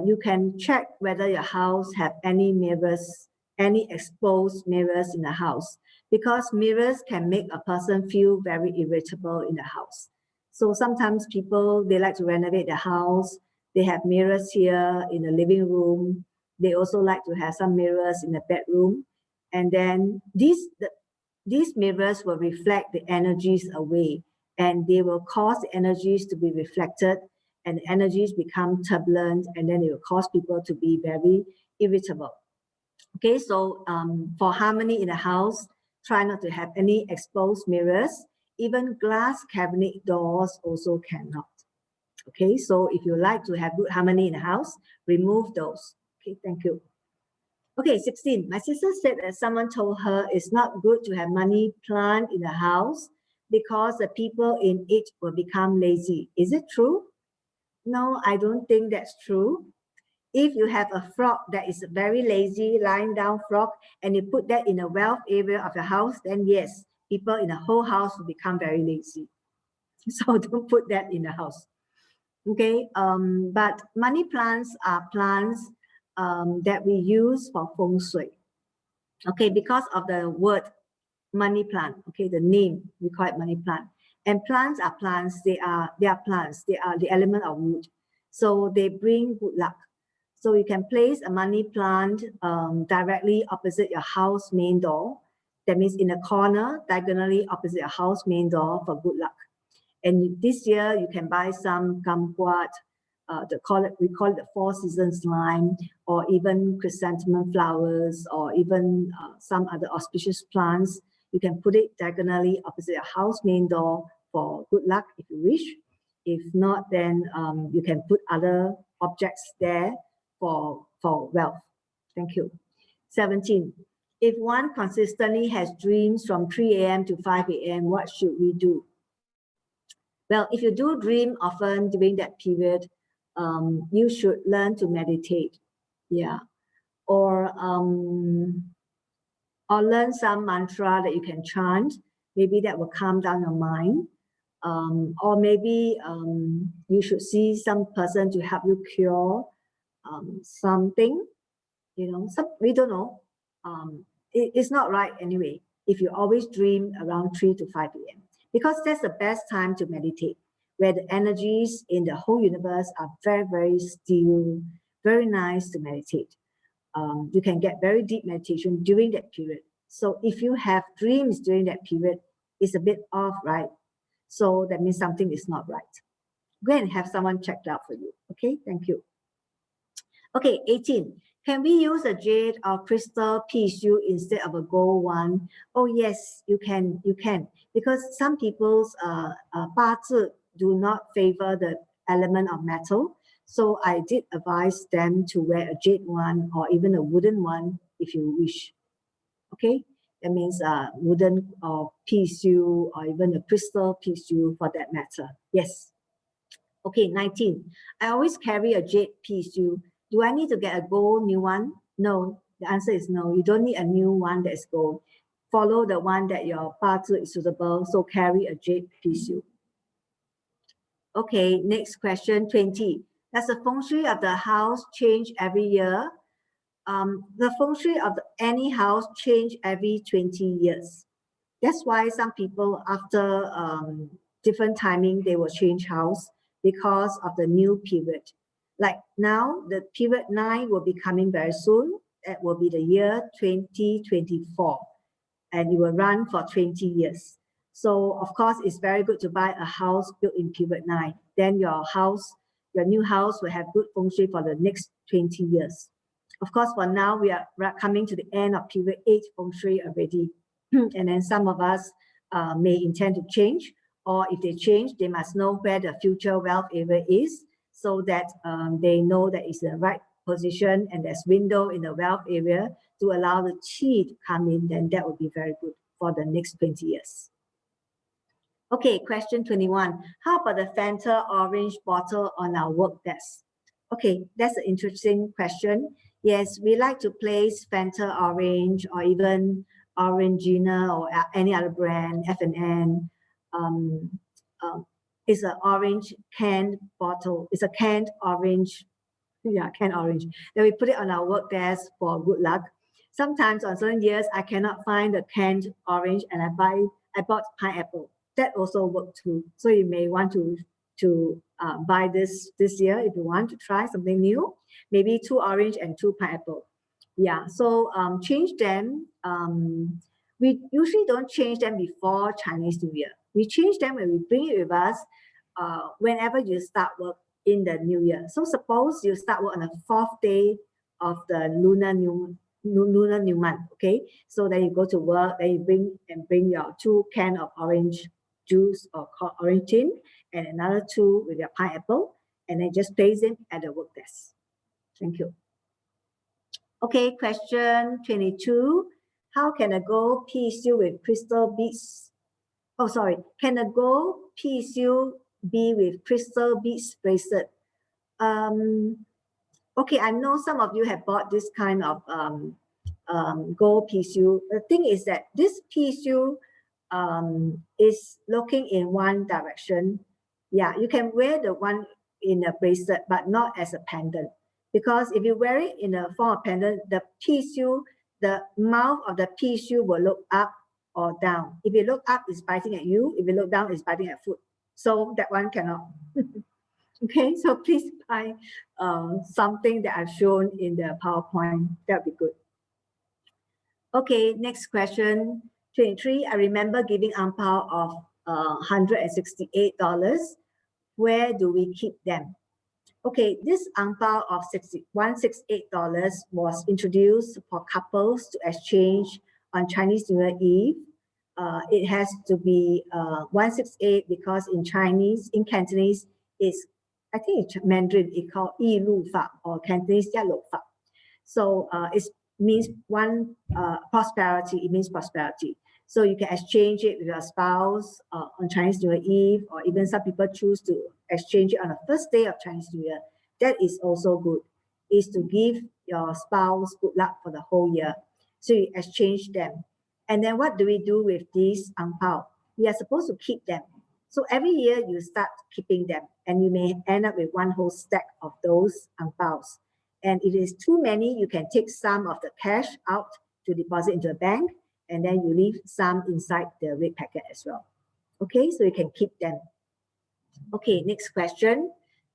you can check whether your house have any mirrors, any exposed mirrors in the house, because mirrors can make a person feel very irritable in the house. So sometimes people, they like to renovate the house. They have mirrors here in the living room. They also like to have some mirrors in the bedroom. And then these mirrors will reflect the energies away, and they will cause the energies to be reflected, and the energies become turbulent, and then it will cause people to be very irritable. Okay, so for harmony in the house, try not to have any exposed mirrors. Even glass cabinet doors also cannot. Okay, so if you like to have good harmony in the house, remove those. Okay, thank you. Okay, 16. My sister said that someone told her it's not good to have money plant in the house because the people in it will become lazy. Is it true? No, I don't think that's true. If you have a frog that is very lazy, lying down frog, and you put that in a wealth area of the house, then yes, people in the whole house will become very lazy. So don't put that in the house. Okay, but money plants are plants that we use for Feng Shui. Okay, because of the word money plant, okay, the name, we call it money plant. And plants are plants, they are plants, they are the element of wood. So they bring good luck. So you can place a money plant directly opposite your house main door. That means in a corner, diagonally opposite your house main door for good luck. And this year you can buy some kumquat, we call it the 4 seasons lime, or even chrysanthemum flowers, or even some other auspicious plants. You can put it diagonally opposite your house main door for good luck if you wish. If not, then you can put other objects there for wealth. Thank you. 17. If one consistently has dreams from 3 a.m. to 5 a.m., what should we do? Well, if you do dream often during that period, you should learn to meditate. Yeah. Or learn some mantra that you can chant. Maybe that will calm down your mind. Or maybe you should see some person to help you cure something. You know, we don't know. It's not right anyway if you always dream around 3 to 5 a.m. because that's the best time to meditate, where the energies in the whole universe are very, very still, very nice to meditate. You can get very deep meditation during that period. So if you have dreams during that period, it's a bit off, right? So that means something is not right. Go and have someone checked out for you. Okay, thank you. Okay, 18. Can we use a jade or crystal PSU instead of a gold one? Oh yes, you can. Because some people's 八字 do not favor the element of metal. So I did advise them to wear a jade one or even a wooden one if you wish. Okay, that means wooden or PSU or even a crystal PSU for that matter. Yes. Okay, 19. I always carry a jade PSU. Do I need to get a gold new one? No, the answer is no. You don't need a new one that is gold. Follow the one that your 八字 is suitable, so carry a jade PSU. Okay, next question, 20. Does the feng shui of the house change every year? The feng shui of any house change every 20 years. That's why some people after different timing, they will change house because of the new period. Like now, the period 9 will be coming very soon. That will be the year 2024. And it will run for 20 years. So of course, it's very good to buy a house built in period 9. Then your new house will have good feng shui for the next 20 years. Of course, for now, we are coming to the end of period 8 feng shui already. And then some of us may intend to change, or if they change, they must know where the future wealth area is, so that they know that it's the right position and there's window in the wealth area to allow the qi to come in. Then that would be very good for the next 20 years. Okay, question 21. How about the Fanta orange bottle on our work desk? Okay, that's an interesting question. Yes, we like to place Fanta orange or even Orangina or any other brand, F&N. It's an orange canned bottle. It's a canned orange, canned orange. Then we put it on our work desk for good luck. Sometimes on certain years, I cannot find the canned orange and I bought pineapple. That also worked too. So you may want to buy this year if you want to try something new. Maybe 2 orange and 2 pineapple. Yeah, so change them. We usually don't change them before Chinese New Year. We change them when we bring it with us whenever you start work in the new year. So suppose you start work on the 4th day of the lunar new month. Okay, so then you go to work, then you bring your 2 cans of orange juice or orange tin and another 2 with your pineapple, and then just place it at the work desk. Thank you. Okay, question 22. How can a gold PSU with crystal beads? Oh, sorry. Can a gold PSU be with crystal beads bracelet? Okay, I know some of you have bought this kind of gold PSU. The thing is that this PSU is looking in one direction. Yeah, you can wear the one in a bracelet, but not as a pendant. Because if you wear it in a form of pendant, the PSU, the mouth of the PSU will look up or down. If you look up, it's biting at you. If you look down, it's biting at foot. So that one cannot. Okay, so please buy something that I've shown in the PowerPoint. That would be good. Okay, next question. 23. I remember giving ang pao of $168. Where do we keep them? Okay, this ang pao of $168 was introduced for couples to exchange on Chinese New Year Eve. It has to be 168 because in Chinese, in Cantonese, I think it's Mandarin, it's called Yi Lu Fa or Cantonese Ya Lu Fa. So it means prosperity. It means prosperity. So you can exchange it with your spouse on Chinese New Year Eve, or even some people choose to exchange it on the first day of Chinese New Year. That is also good. Is to give your spouse good luck for the whole year. So you exchange them. And then what do we do with these ang pao? We are supposed to keep them. So every year you start keeping them, and you may end up with one whole stack of those ang paos. And if it is too many, you can take some of the cash out to deposit into a bank, and then you leave some inside the red packet as well. Okay, so you can keep them. Okay, next question.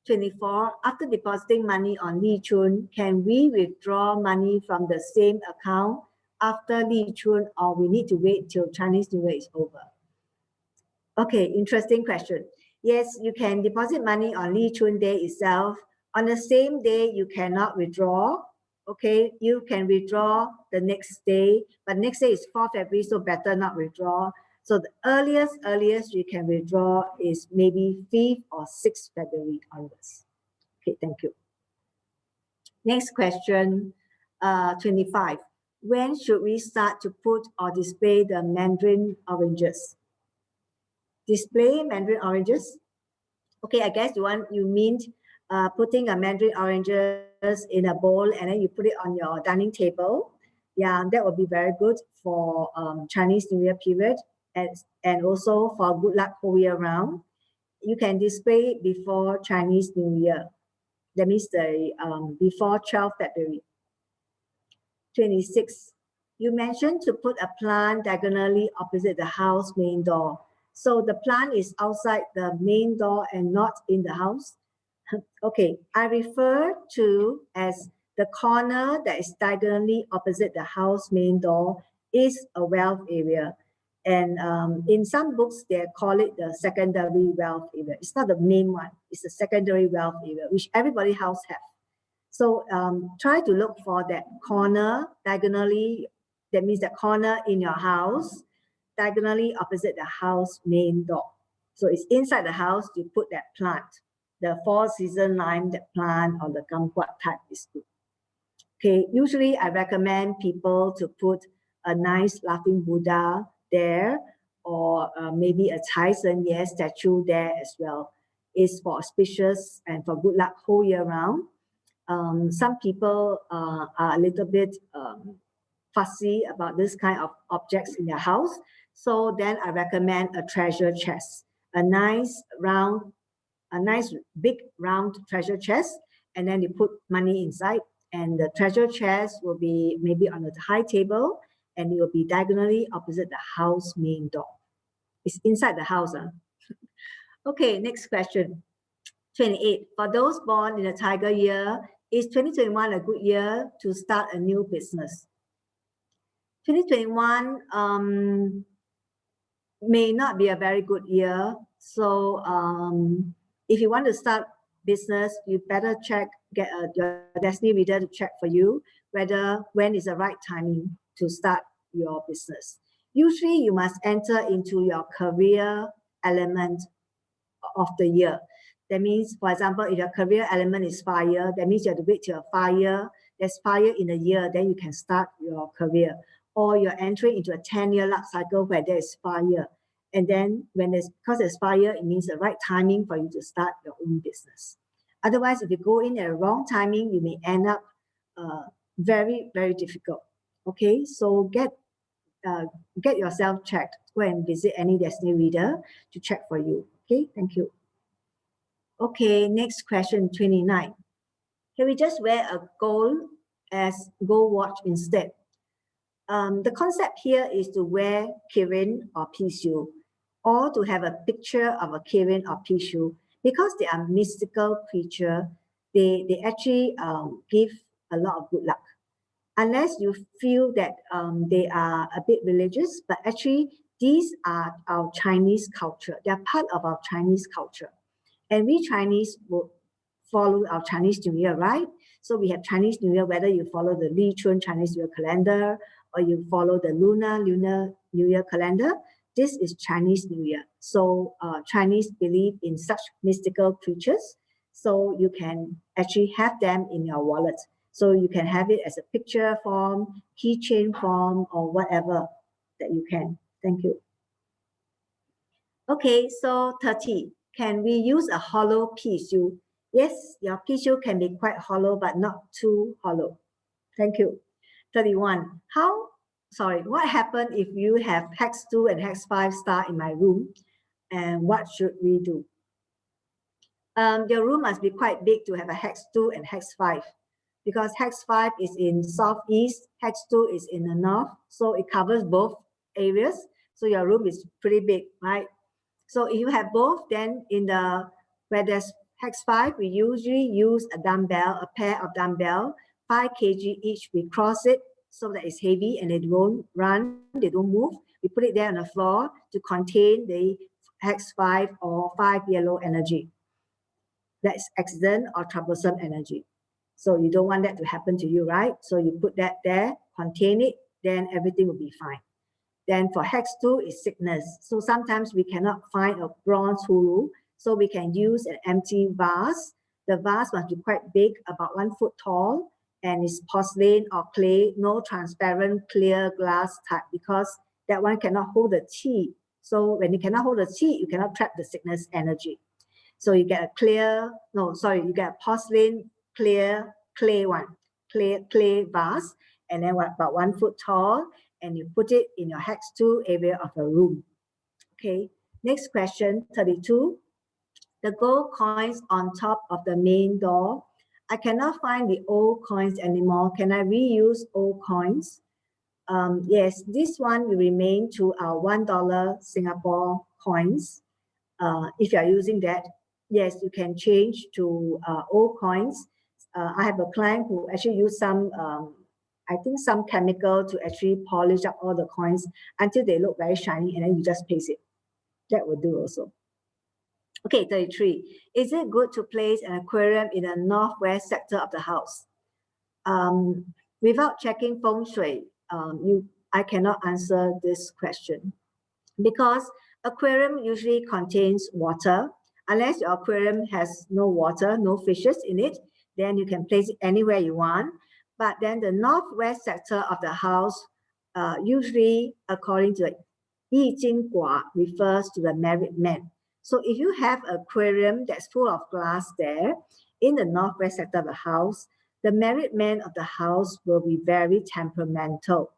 24. After depositing money on Li Chun, can we withdraw money from the same account after Li Chun, or we need to wait till Chinese New Year is over? Okay, interesting question. Yes, you can deposit money on Li Chun Day itself. On the same day, you cannot withdraw. Okay, you can withdraw the next day, but next day is 4th February, so better not withdraw. So the earliest you can withdraw is maybe 5th or 6th February onwards. Okay, thank you. Next question, 25. When should we start to put or display the Mandarin oranges? Display Mandarin oranges? Okay, I guess you mean putting a Mandarin oranges in a bowl and then you put it on your dining table. Yeah, that would be very good for Chinese New Year period and also for good luck whole year round. You can display it before Chinese New Year. That means the before 12th February. 26. You mentioned to put a plant diagonally opposite the house main door. So the plant is outside the main door and not in the house. Okay, I refer to as the corner that is diagonally opposite the house main door is a wealth area. And in some books, they call it the secondary wealth area. It's not the main one, it's the secondary wealth area, which everybody house have. So try to look for that corner diagonally, that means the corner in your house, diagonally opposite the house main door. So it's inside the house, you put that plant. The 4-season lime, that plant, or the kumquat type is good. Okay, usually I recommend people to put a nice laughing Buddha there, or maybe a Tai Sen statue there as well. It's for auspicious and for good luck whole year round. Some people are a little bit fussy about this kind of objects in their house. So then I recommend a treasure chest, a nice big round treasure chest, and then you put money inside, and the treasure chest will be maybe on a high table, and it will be diagonally opposite the house main door. It's inside the house. Okay, next question. 28. For those born in a tiger year, is 2021 a good year to start a new business? 2021 may not be a very good year. So if you want to start business, you better get your destiny reader to check for you when is the right timing to start your business. Usually you must enter into your career element of the year. That means, for example, if your career element is fire, that means you have to wait till there's fire in a year, then you can start your career. Or you're entering into a 10-year luck cycle where there is fire. And then because there's fire, it means the right timing for you to start your own business. Otherwise, if you go in at a wrong timing, you may end up very, very difficult. Okay, so get yourself checked. Go and visit any destiny reader to check for you. Okay, thank you. Okay, next question, 29. Can we just wear a gold watch instead? The concept here is to wear kirin or pishu, or to have a picture of a kirin or pishu. Because they are mystical creature, they actually give a lot of good luck. Unless you feel that they are a bit religious, but actually these are our Chinese culture. They are part of our Chinese culture. And we Chinese will follow our Chinese New Year, right? So we have Chinese New Year, whether you follow the Li Chun Chinese New Year calendar or you follow the Lunar New Year calendar, this is Chinese New Year. So Chinese believe in such mystical creatures. So you can actually have them in your wallet. So you can have it as a picture form, keychain form, or whatever that you can. Thank you. Okay, so 30. Can we use a hollow pishu? Yes, your pishu can be quite hollow, but not too hollow. Thank you. 31. What happened if you have hex 2 and hex 5 star in my room? And what should we do? Your room must be quite big to have a hex 2 and hex 5, because hex 5 is in southeast, hex 2 is in the north, so it covers both areas. So your room is pretty big, right? So if you have both, then where there's hex 5, we usually use a pair of dumbbell, 5 kg each. We cross it so that it's heavy and they don't run, they don't move. We put it there on the floor to contain the hex 5 or 5 yellow energy. That's accident or troublesome energy. So you don't want that to happen to you, right? So you put that there, contain it, then everything will be fine. Then for hex 2 is sickness. So sometimes we cannot find a bronze hulu, so we can use an empty vase. The vase must be quite big, about 1 foot tall, and it's porcelain or clay, no transparent clear glass type, because that one cannot hold the qi. So when you cannot hold the qi, you cannot trap the sickness energy. So you get you get a porcelain clear clay vase, and then about 1 foot tall, and you put it in your hex 2 area of the room. Okay, next question, 32. The gold coins on top of the main door. I cannot find the old coins anymore. Can I reuse old coins? Yes, this one will remain to our $1 Singapore coins. If you are using that, yes, you can change to old coins. I have a client who actually used some chemical to actually polish up all the coins until they look very shiny, and then you just paste it. That will do also. Okay, 33. Is it good to place an aquarium in the northwest sector of the house? Without checking Feng Shui, I cannot answer this question, because Aquarium usually contains water. Unless your aquarium has no water, no fishes in it, then you can place it anywhere you want. But then the northwest sector of the house, usually according to the Yi Jing Gua, refers to the married man. So if you have an aquarium that's full of glass there in the northwest sector of the house, the married man of the house will be very temperamental.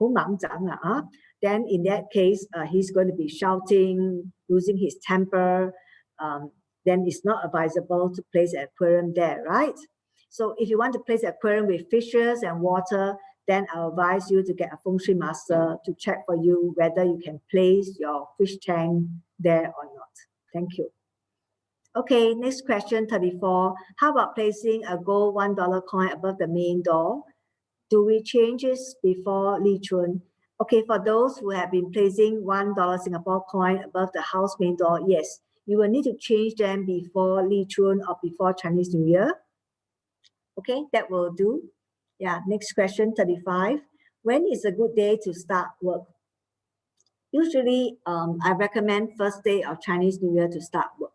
Then in that case, he's going to be shouting, losing his temper. Then it's not advisable to place an aquarium there, right? So if you want to place an aquarium with fishes and water, then I'll advise you to get a Feng Shui master to check for you whether you can place your fish tank there or not. Thank you. Okay, next question, 34. How about placing a gold $1 coin above the main door? Do we change this before Li Chun? Okay, for those who have been placing $1 Singapore coin above the house main door, yes, you will need to change them before Li Chun or before Chinese New Year. Okay, that will do. Yeah, next question, 35. When is a good day to start work? Usually, I recommend first day of Chinese New Year to start work.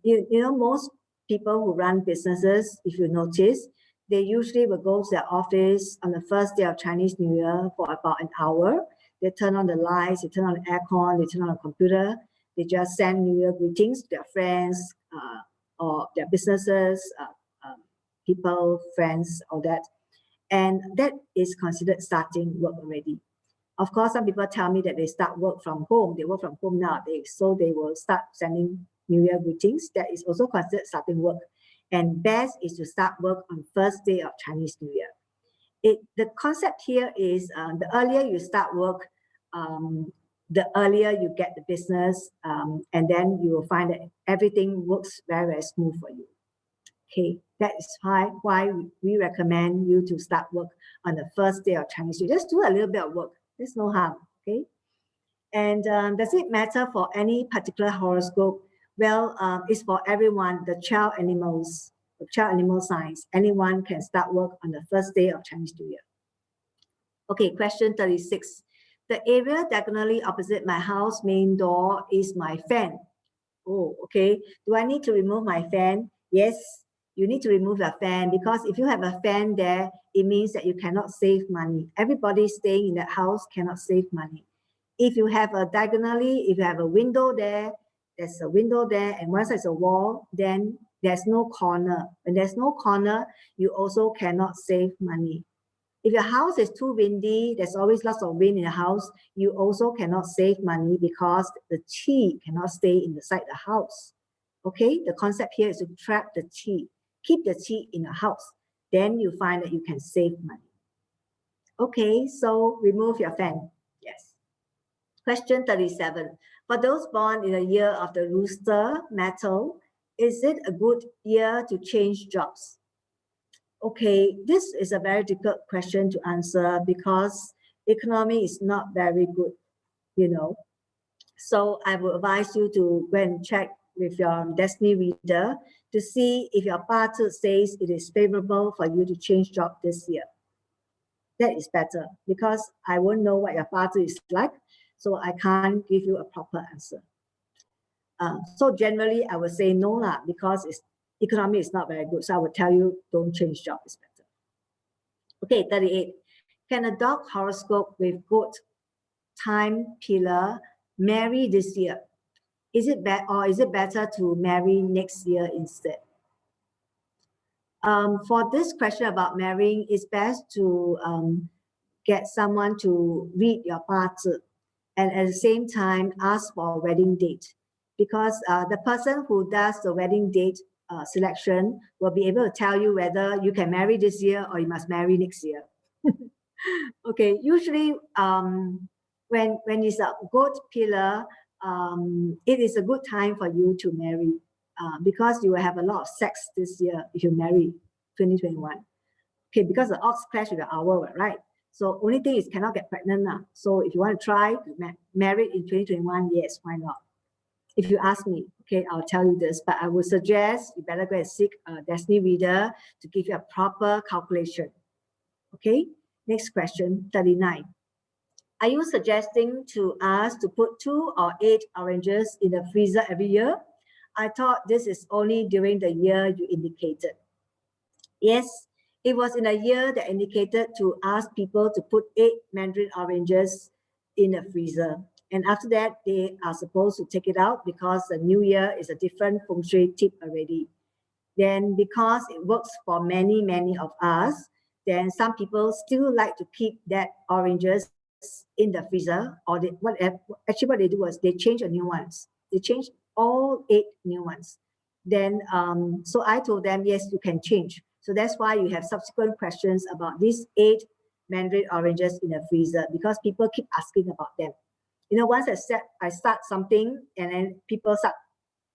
You know, most people who run businesses, if you notice, they usually will go to their office on the first day of Chinese New Year for about an hour. They turn on the lights, they turn on the aircon, they turn on the computer. They just send New Year greetings to their friends or their businesses, people, friends, all that. And that is considered starting work already. Of course, some people tell me that they start work from home. They work from home nowadays, so they will start sending New Year greetings. That is also considered starting work. And best is to start work on first day of Chinese New Year. The concept here is the earlier you start work, the earlier you get the business, and then you will find that everything works very, very smooth for you. Okay, that is why we recommend you to start work on the first day of Chinese New Year. Just do a little bit of work. There's no harm, okay? And does it matter for any particular horoscope? Well, it's for everyone, the child animal signs. Anyone can start work on the first day of Chinese New Year. Okay, question 36. The area diagonally opposite my house main door is my fan. Oh, okay. Do I need to remove my fan? Yes, you need to remove your fan, because if you have a fan there, it means that you cannot save money. Everybody staying in that house cannot save money. If you have a diagonally, if you have a window there, there's a window there, and once there's a wall, then there's no corner. When there's no corner, you also cannot save money. If your house is too windy, there's always lots of wind in the house, you also cannot save money because the qi cannot stay inside the house. Okay, the concept here is to trap the qi. Keep the qi in the house. Then you find that you can save money. Okay, so remove your fan. Yes. Question 37. For those born in the year of the rooster metal, is it a good year to change jobs? Okay, this is a very difficult question to answer because economy is not very good, you know. So I would advise you to go and check with your destiny reader to see if your party says it is favorable for you to change job this year. That is better because I won't know what your party is like, so I can't give you a proper answer. So generally, I would say no lah, because economy is not very good. So I would tell you don't change job, is better. Okay, 38. Can a dog horoscope with goat time pillar marry this year? Is it bad, or is it better to marry next year instead? For this question about marrying, it's best to get someone to read your party and at the same time ask for a wedding date, because the person who does the wedding date selection will be able to tell you whether you can marry this year or you must marry next year. Okay, usually when it's a goat pillar, it is a good time for you to marry because you will have a lot of sex this year if you marry 2021. Okay, because the ox clash with the owl, right? So only thing is cannot get pregnant now. So if you want to try to marry in 2021, yes, why not? If you ask me, okay, I'll tell you this, but I would suggest you better go and seek a destiny reader to give you a proper calculation. Okay, next question, 39. Are you suggesting to us to put 2 or 8 oranges in the freezer every year? I thought this is only during the year you indicated. Yes, it was in a year that indicated to ask people to put 8 Mandarin oranges in the freezer. And after that, they are supposed to take it out because the new year is a different feng shui tip already. Then because it works for many, many of us, then some people still like to keep that oranges in the freezer, or actually what they do was they change a new ones. They change all 8 new ones. Then, so I told them, yes, you can change. So that's why you have subsequent questions about these 8 Mandarin oranges in the freezer, because people keep asking about them. You know, once I start something and then people start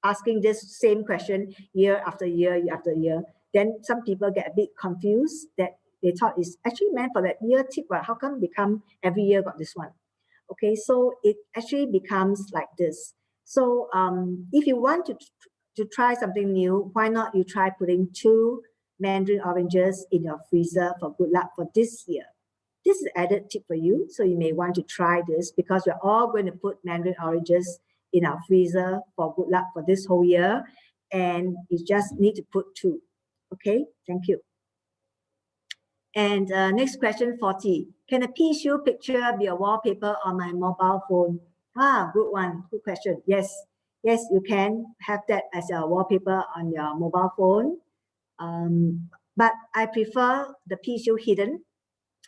asking this same question year after year, year after year, then some people get a bit confused that they thought it's actually meant for that year tip, but how come become every year got this one? Okay, so it actually becomes like this. So if you want to try something new, why not you try putting 2 Mandarin oranges in your freezer for good luck for this year? This is an added tip for you, so you may want to try this, because we're all going to put Mandarin oranges in our freezer for good luck for this whole year, and you just need to put 2. Okay, thank you. And next question, 40. Can a pea picture be a wallpaper on my mobile phone? Ah, good one, good question. Yes, yes, you can have that as a wallpaper on your mobile phone. But I prefer the pea hidden.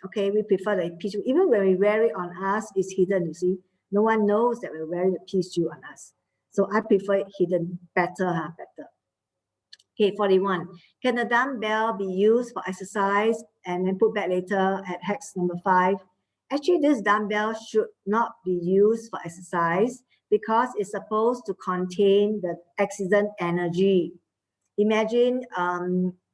Okay, we prefer the pea. Even when we wear it on us, it's hidden, you see. No one knows that we're wearing the pea on us. So I prefer it hidden, better, better. Okay, 41. Can a dumbbell be used for exercise and then put back later at hex number 5? Actually, this dumbbell should not be used for exercise because it's supposed to contain the accident energy. Imagine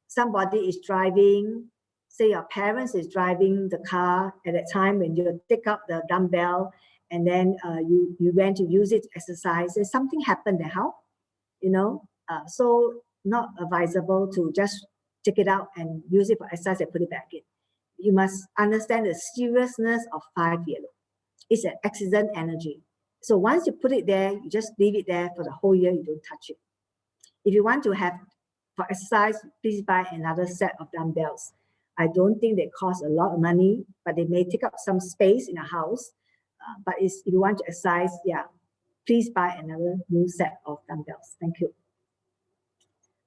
somebody is driving, say your parents is driving the car at that time when you take up the dumbbell and then you went to use it to exercise, and something happened there, how? You know, so not advisable to just take it out and use it for exercise and put it back in. You must understand the seriousness of 5 yellow. It's an accident energy. So once you put it there, you just leave it there for the whole year, you don't touch it. If you want to have for exercise, please buy another set of dumbbells. I don't think they cost a lot of money, but they may take up some space in a house. But if you want to exercise, yeah, please buy another new set of dumbbells. Thank you.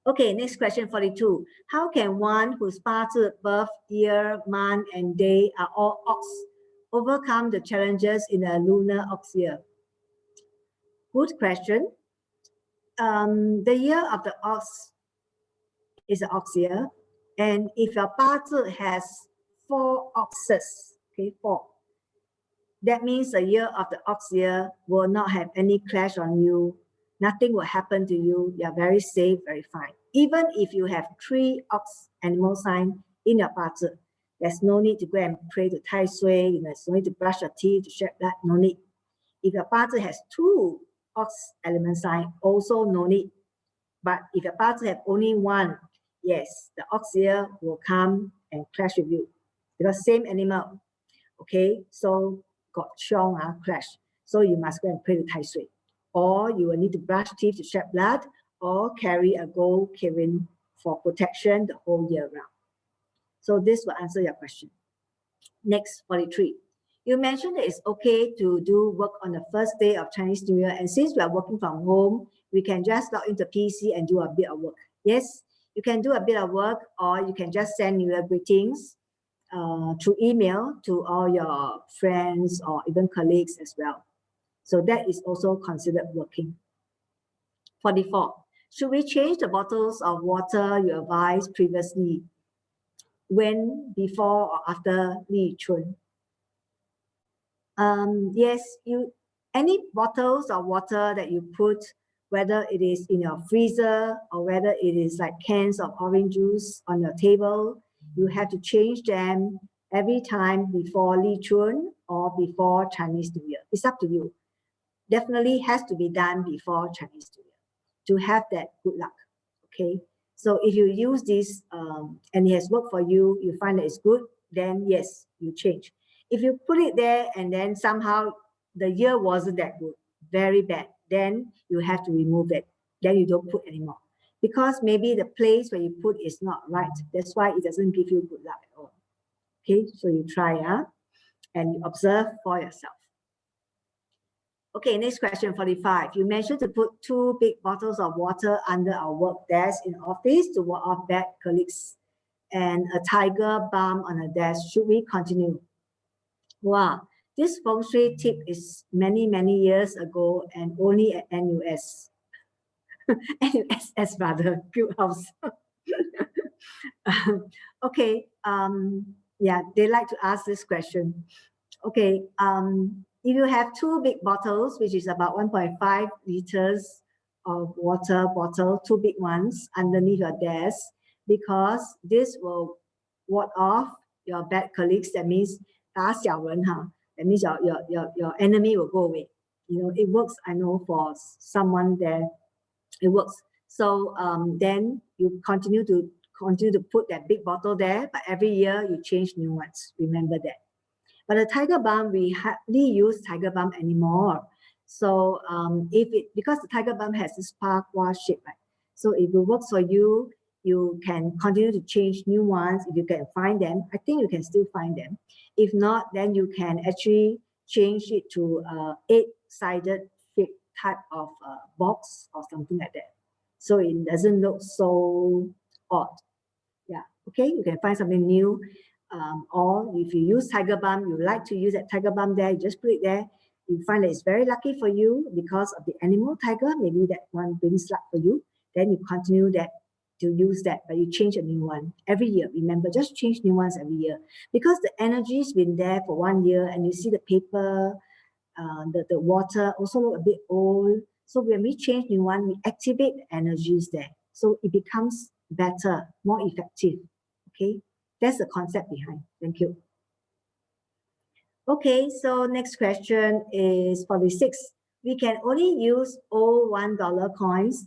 Okay, next question, 42. How can one whose birth year, month, and day are all ox overcome the challenges in a lunar ox year? Good question. The year of the ox is an ox year, and if your party has 4 oxes, okay, 4, that means the year of the ox year will not have any clash on you. Nothing will happen to you. You are very safe, very fine. Even if you have 3 ox animal sign in your party, there's no need to go and pray to Tai Sui. There's no need to brush your teeth, to shed blood. No need. If your party has 2 ox element sign, also no need. But if your party have only 1, yes, the ox year will come and clash with you because same animal. Okay, so got strong clash. So you must go and pray to Tai Sui, or you will need to brush teeth to shed blood, or carry a gold keyring for protection the whole year round. So this will answer your question. Next, 43. You mentioned that it's okay to do work on the first day of Chinese New Year, and since we are working from home, we can just log into PC and do a bit of work. Yes, you can do a bit of work, or you can just send New Year greetings through email to all your friends or even colleagues as well. So that is also considered working. 44. Should we change the bottles of water you advised previously? When, before, or after Li Chun? Yes, any bottles of water that you put, whether it is in your freezer or whether it is like cans of orange juice on your table, you have to change them every time before Li Chun or before Chinese New Year. It's up to you. Definitely has to be done before Chinese New Year to have that good luck. Okay, so if you use this and it has worked for you, you find that it's good, then yes, you change. If you put it there and then somehow the year wasn't that good, very bad, then you have to remove it. Then you don't put anymore. Because maybe the place where you put is not right. That's why it doesn't give you good luck at all. Okay, so you try, and you observe for yourself. Okay, next question, 45. You mentioned to put 2 big bottles of water under our work desk in office to ward off bad colleagues and a tiger balm on a desk. Should we continue? Wow, this feng shui tip is many, many years ago and only at NUS. NUSS rather, Guild House. Okay, yeah, they like to ask this question. Okay, if you have 2 big bottles, which is about 1.5 liters of water bottle, 2 big ones underneath your desk, because this will ward off your bad colleagues. That means 打小人, that means your enemy will go away. You know, it works, I know, for someone there, it works. So then you continue to put that big bottle there, but every year you change new ones. Remember that. But the tiger balm, we hardly use tiger balm anymore. So because the tiger balm has this parqua shape, right? So if it works for you, you can continue to change new ones. If you can find them, I think you can still find them. If not, then you can actually change it to 8-sided thick type of box or something like that. So it doesn't look so odd. Yeah, okay, you can find something new. Or if you use tiger balm, you like to use that tiger balm there, you just put it there. You find that it's very lucky for you because of the animal tiger, maybe that one brings luck for you. Then you continue that to use that, but you change a new one every year. Remember, just change new ones every year because the energy's been there for 1 year, and you see the paper, the water also look a bit old. So when we change new one, we activate the energies there, so it becomes better, more effective. Okay, that's the concept behind. Thank you. Okay, so next question is 46. We can only use old $1 coins.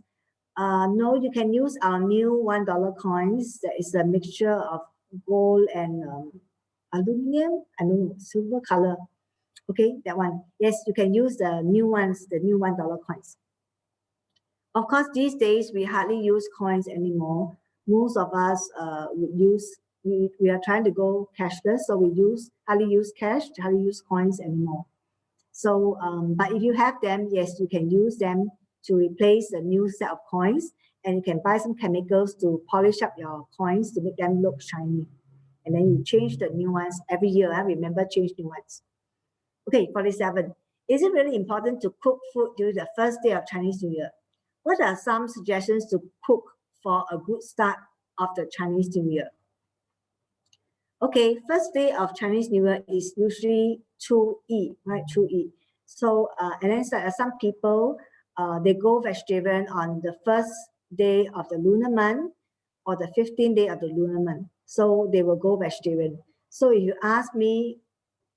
No, you can use our new $1 coins. That is a mixture of gold and aluminum, I don't know, silver color. Okay, that one. Yes, you can use the new ones, the new $1 coins. Of course, these days we hardly use coins anymore. Most of us would use, we are trying to go cashless, so we hardly use cash, hardly use coins anymore. So, but if you have them, yes, you can use them to replace the new set of coins, and you can buy some chemicals to polish up your coins to make them look shiny. And then you change the new ones every year. Remember, change new ones. Okay, 47. Is it really important to cook food during the first day of Chinese New Year? What are some suggestions to cook for a good start of the Chinese New Year? Okay, first day of Chinese New Year is usually 初一, right? 初一. So, and then some people, they go vegetarian on the first day of the lunar month or the 15th day of the lunar month. So they will go vegetarian. So if you ask me,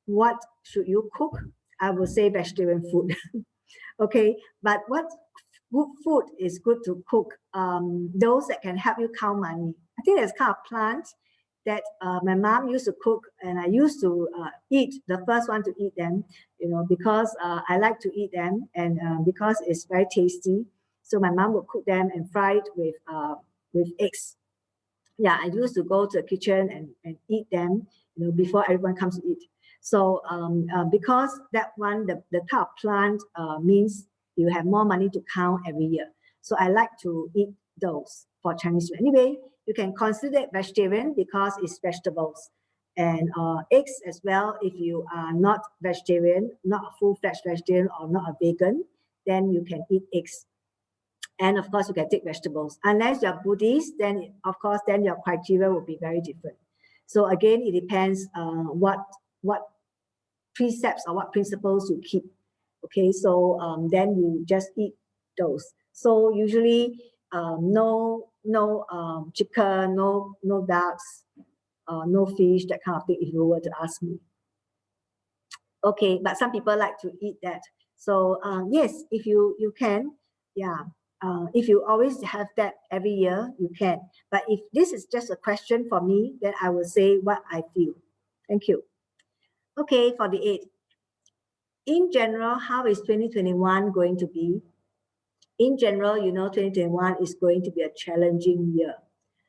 what should you cook? I will say vegetarian food. Okay, but what good food is good to cook? Those that can help you count money. I think there's kind of plants that my mom used to cook, and I used to eat, the first one to eat them, you know, because I like to eat them, and because it's very tasty. So my mom would cook them and fry it with eggs. Yeah, I used to go to the kitchen and eat them, you know, before everyone comes to eat. So because that one, the type of plant means you have more money to count every year. So I like to eat those for Chinese New Year. Anyway, you can consider it vegetarian because it's vegetables. And eggs as well, if you are not vegetarian, not a full-fledged vegetarian or not a vegan, then you can eat eggs. And of course, you can take vegetables. Unless you're Buddhist, then of course, then your criteria will be very different. So again, it depends what precepts or what principles you keep. Okay, so then you just eat those. So usually no chicken, no ducks, no fish, that kind of thing, if you were to ask me. Okay, but some people like to eat that. So yes, if you can, yeah. If you always have that every year, you can. But if this is just a question for me, then I will say what I feel. Thank you. Okay, 48. In general, how is 2021 going to be? In general, you know, 2021 is going to be a challenging year.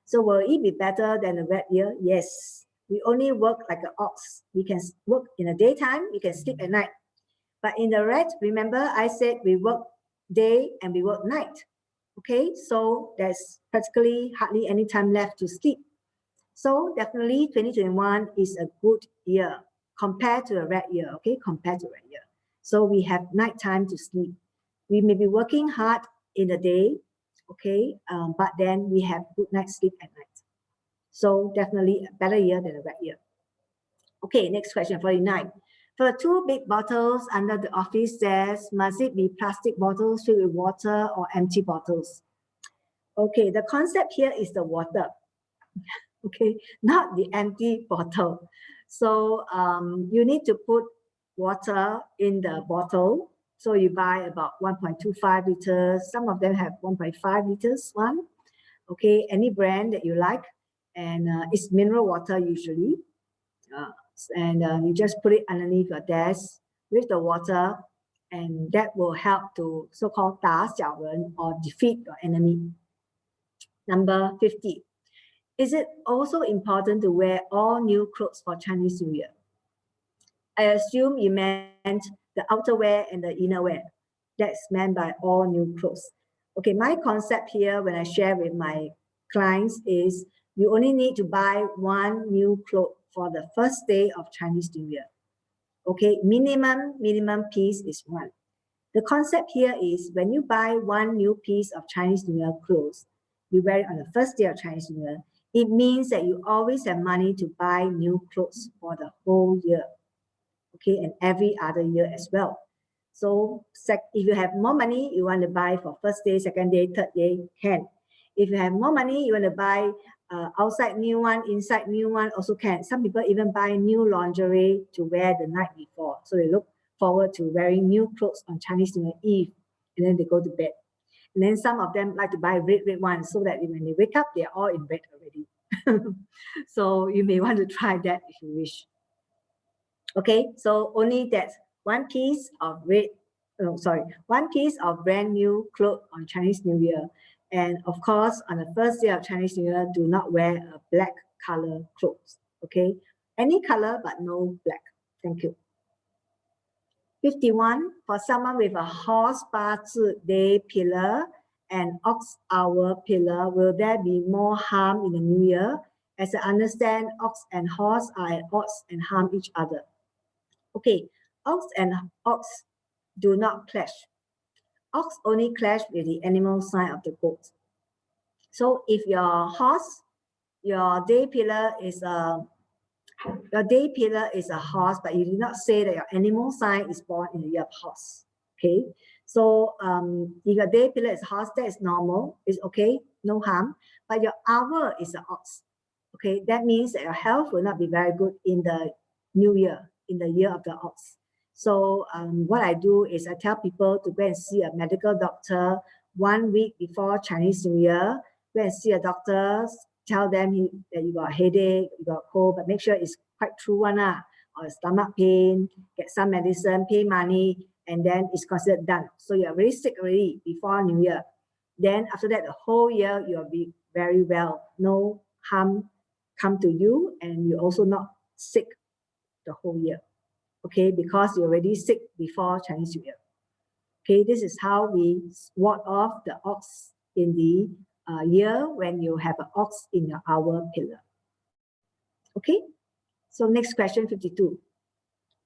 So will it be better than a red year? Yes. We only work like an ox. We can work in the daytime, we can sleep at night. But in the red, remember I said we work day and we work night. Okay, so there's practically hardly any time left to sleep. So definitely 2021 is a good year compared to a red year, okay, compared to a red year. So we have night time to sleep. We may be working hard in the day, okay, but then we have good night sleep at night. So definitely a better year than a red year. Okay, next question, 49. For the two big bottles under the office stairs, must it be plastic bottles filled with water or empty bottles? Okay, the concept here is the water, okay, not the empty bottle. So you need to put water in the bottle. So you buy about 1.25 liters. Some of them have 1.5 liters one. Okay, any brand that you like. And it's mineral water usually. You just put it underneath your desk with the water, and that will help to so-called 打小人 or defeat your enemy. Number 50. Is it also important to wear all new clothes for Chinese New Year? I assume you meant the outerwear and the innerwear. That's meant by all new clothes. Okay, my concept here when I share with my clients is you only need to buy one new cloth for the first day of Chinese New Year. Okay, minimum piece is one. The concept here is when you buy one new piece of Chinese New Year clothes, you wear it on the first day of Chinese New Year, it means that you always have money to buy new clothes for the whole year. Okay, and every other year as well. So if you have more money, you want to buy for first day, second day, third day, can. If you have more money, you want to buy outside new one, inside new one, also can. Some people even buy new lingerie to wear the night before. So they look forward to wearing new clothes on Chinese New Year Eve, and then they go to bed. And then some of them like to buy red ones so that when they wake up, they're all in red already. So you may want to try that if you wish. Okay, so only that one piece of one piece of brand new clothes on Chinese New Year. And of course, on the first day of Chinese New Year, do not wear a black color clothes. Okay, any color but no black. Thank you. 51, for someone with a horse 八字 day pillar and ox hour pillar, will there be more harm in the new year? As I understand, ox and horse are at odds and harm each other. Okay, ox and ox do not clash. Ox only clash with the animal sign of the goat. So if your horse, your day pillar is a horse, but you did not say that your animal sign is born in the year of horse. Okay, so if your day pillar is horse, that is normal, it's okay, no harm. But your hour is an ox. Okay, that means that your health will not be very good in the new year, in the year of the ox. So what I do is I tell people to go and see a medical doctor 1 week before Chinese New Year. Go and see a doctor, tell them that you got a headache, you got a cold, but make sure it's quite true one, or stomach pain, get some medicine, pay money, and then it's considered done. So you're very sick already before New Year. Then after that, the whole year you'll be very well. No harm come to you, and you're also not sick the whole year. Okay, because you're already sick before Chinese New Year. Okay, this is how we ward off the ox in the year when you have an ox in your hour pillar. Okay, so next question, 52.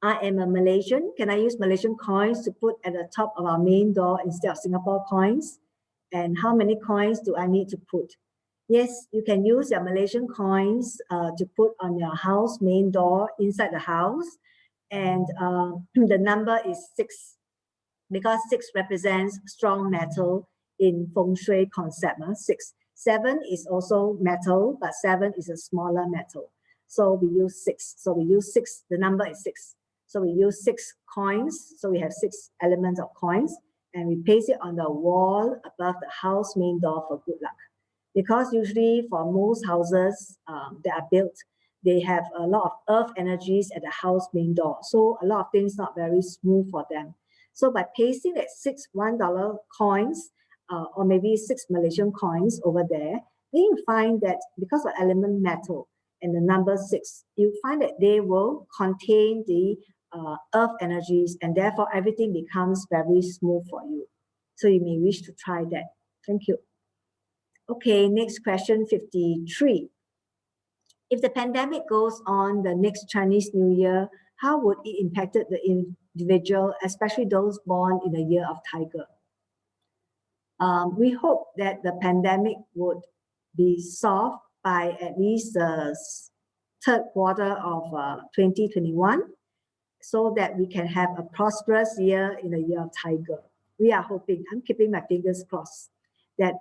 I am a Malaysian. Can I use Malaysian coins to put at the top of our main door instead of Singapore coins? And how many coins do I need to put? Yes, you can use your Malaysian coins to put on your house main door inside the house. And the number is 6, because 6 represents strong metal in Feng Shui concept. 6. 7 is also metal, but 7 is a smaller metal. So we use 6. So we use 6. The number is 6. So we use 6 coins. So we have 6 elements of coins, and we paste it on the wall above the house main door for good luck. Because usually for most houses that are built, they have a lot of earth energies at the house main door. So a lot of things not very smooth for them. So by pasting that 6 $1 coins or maybe 6 Malaysian coins over there, then you find that because of element metal and the number 6, you find that they will contain the earth energies, and therefore everything becomes very smooth for you. So you may wish to try that. Thank you. Okay, next question, 53. If the pandemic goes on the next Chinese New Year, how would it impact the individual, especially those born in the year of Tiger? We hope that the pandemic would be solved by at least the third quarter of 2021, so that we can have a prosperous year in the year of Tiger. We are hoping, I'm keeping my fingers crossed, that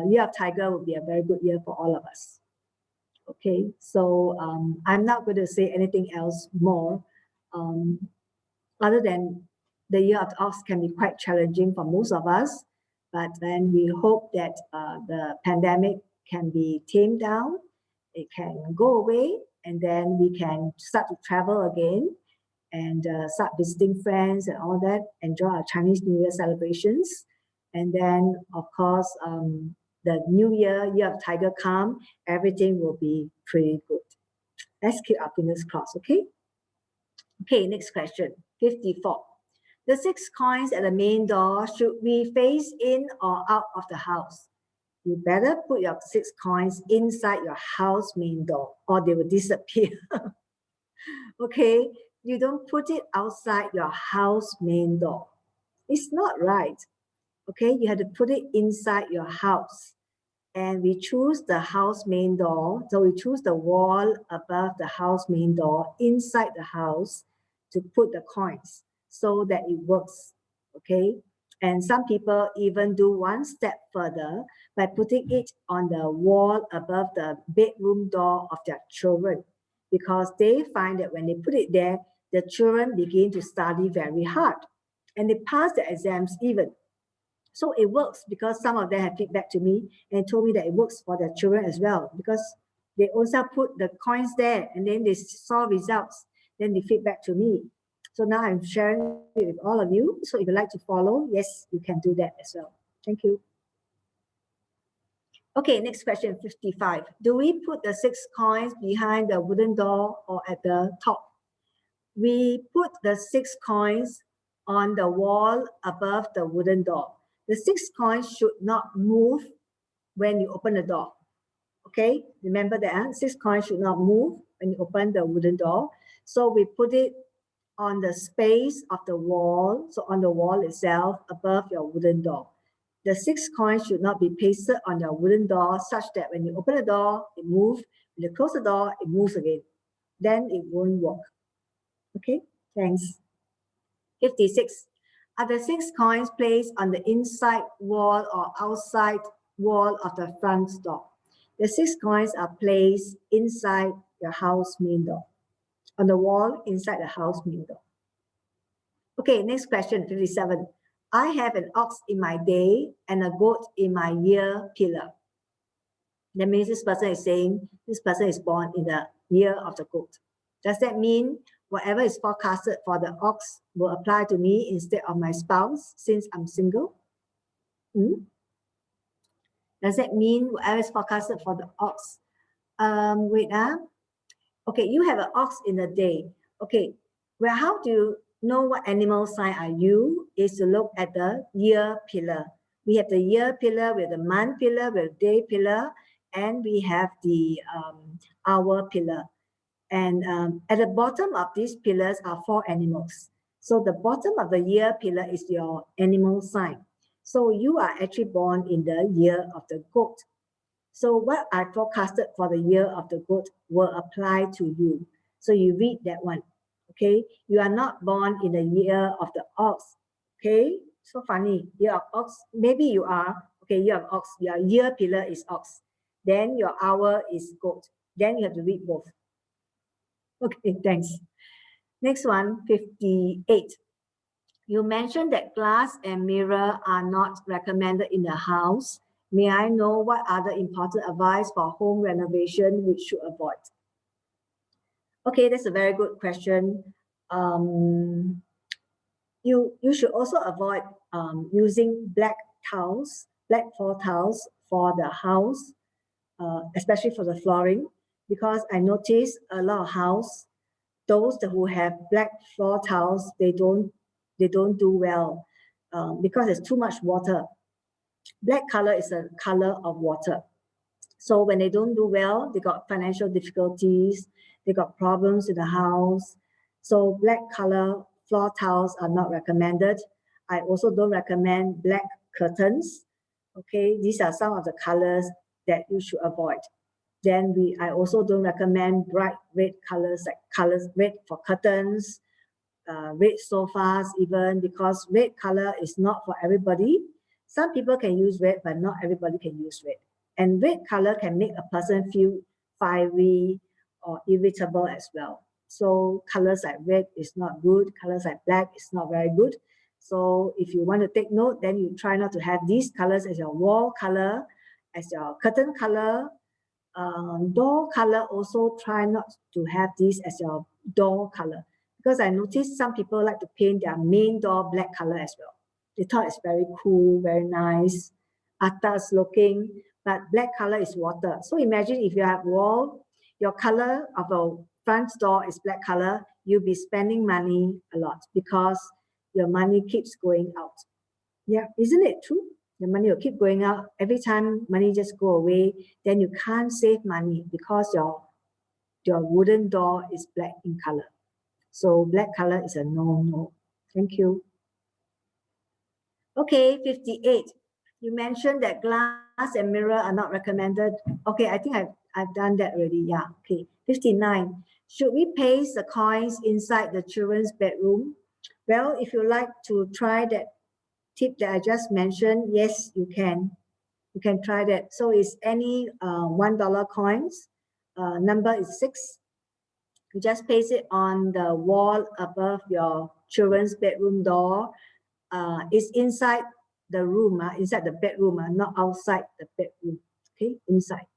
year of Tiger will be a very good year for all of us. Okay, so I'm not going to say anything else more, other than the year of the ox can be quite challenging for most of us, but then we hope that the pandemic can be tamed down, it can go away, and then we can start to travel again and start visiting friends and all that, enjoy our Chinese New Year celebrations. And then, of course, the new year, year of Tiger come, everything will be pretty good. Let's keep our fingers crossed, okay? Okay, next question, 54. The 6 coins at the main door, should we face in or out of the house? You better put your 6 coins inside your house main door, or they will disappear. Okay, you don't put it outside your house main door. It's not right. Okay, you have to put it inside your house. And we choose the house main door. So we choose the wall above the house main door inside the house to put the coins so that it works. Okay, and some people even do one step further by putting it on the wall above the bedroom door of their children, because they find that when they put it there, the children begin to study very hard and they pass the exams even. So it works, because some of them have feedback to me and told me that it works for their children as well, because they also put the coins there and then they saw results, then they feedback to me. So now I'm sharing it with all of you. So if you'd like to follow, yes, you can do that as well. Thank you. Okay, next question, 55. Do we put the 6 coins behind the wooden door or at the top? We put the 6 coins on the wall above the wooden door. The 6 coins should not move when you open the door. Okay, remember that 6 coins should not move when you open the wooden door. So we put it on the space of the wall, so on the wall itself above your wooden door. The 6 coins should not be pasted on your wooden door such that when you open the door, it moves. When you close the door, it moves again. Then it won't work. Okay, thanks. 56. Are the 6 coins placed on the inside wall or outside wall of the front door? The 6 coins are placed inside your house main door, on the wall inside the house main door. Okay, next question, 57. I have an ox in my day and a goat in my year pillar. That means this person is saying this person is born in the year of the goat. Does that mean whatever is forecasted for the ox will apply to me instead of my spouse since I'm single? Does that mean whatever is forecasted for the ox? Okay, you have an ox in a day. Okay, well, how do you know what animal sign are you? Is to look at the year pillar. We have the year pillar, we have the month pillar, we have the day pillar, and we have the hour pillar. And at the bottom of these pillars are 4 animals. So the bottom of the year pillar is your animal sign. So you are actually born in the year of the goat. So what I forecasted for the year of the goat will apply to you. So you read that one. Okay, you are not born in the year of the ox. Okay, so funny. Year of ox, maybe you are. Okay, year of ox, your year pillar is ox. Then your hour is goat. Then you have to read both. Okay, thanks. Next one, 58. You mentioned that glass and mirror are not recommended in the house. May I know what other important advice for home renovation we should avoid? Okay, that's a very good question. You should also avoid using black tiles, black floor tiles for the house, especially for the flooring, because I noticed a lot of house, those who have black floor tiles, they don't do well because there's too much water. Black color is a color of water. So when they don't do well, they got financial difficulties, they got problems in the house. So black color floor tiles are not recommended. I also don't recommend black curtains. Okay, these are some of the colors that you should avoid. Then I also don't recommend bright red colors, like colors red for curtains, red sofas even, because red color is not for everybody. Some people can use red, but not everybody can use red. And red color can make a person feel fiery or irritable as well. So colors like red is not good. Colors like black is not very good. So if you want to take note, then you try not to have these colors as your wall color, as your curtain color. Door color, also try not to have this as your door color, because I noticed some people like to paint their main door black color as well. They thought it's very cool, very nice, atas looking, but black color is water. So imagine if you have wall, your color of a front door is black color, you'll be spending money a lot because your money keeps going out. Yeah, isn't it true? The money will keep going out. Every time money just go away, then you can't save money because your wooden door is black in color. So black color is a no. Thank you. Okay, 58. You mentioned that glass and mirror are not recommended. Okay, I think I've done that already. Yeah. Okay. 59. Should we paste the coins inside the children's bedroom? Well, if you like to try that tip that I just mentioned, yes, you can. You can try that. So it's any $1 coins. Number is 6. You just paste it on the wall above your children's bedroom door. It's inside the room, inside the bedroom, not outside the bedroom. Okay, inside.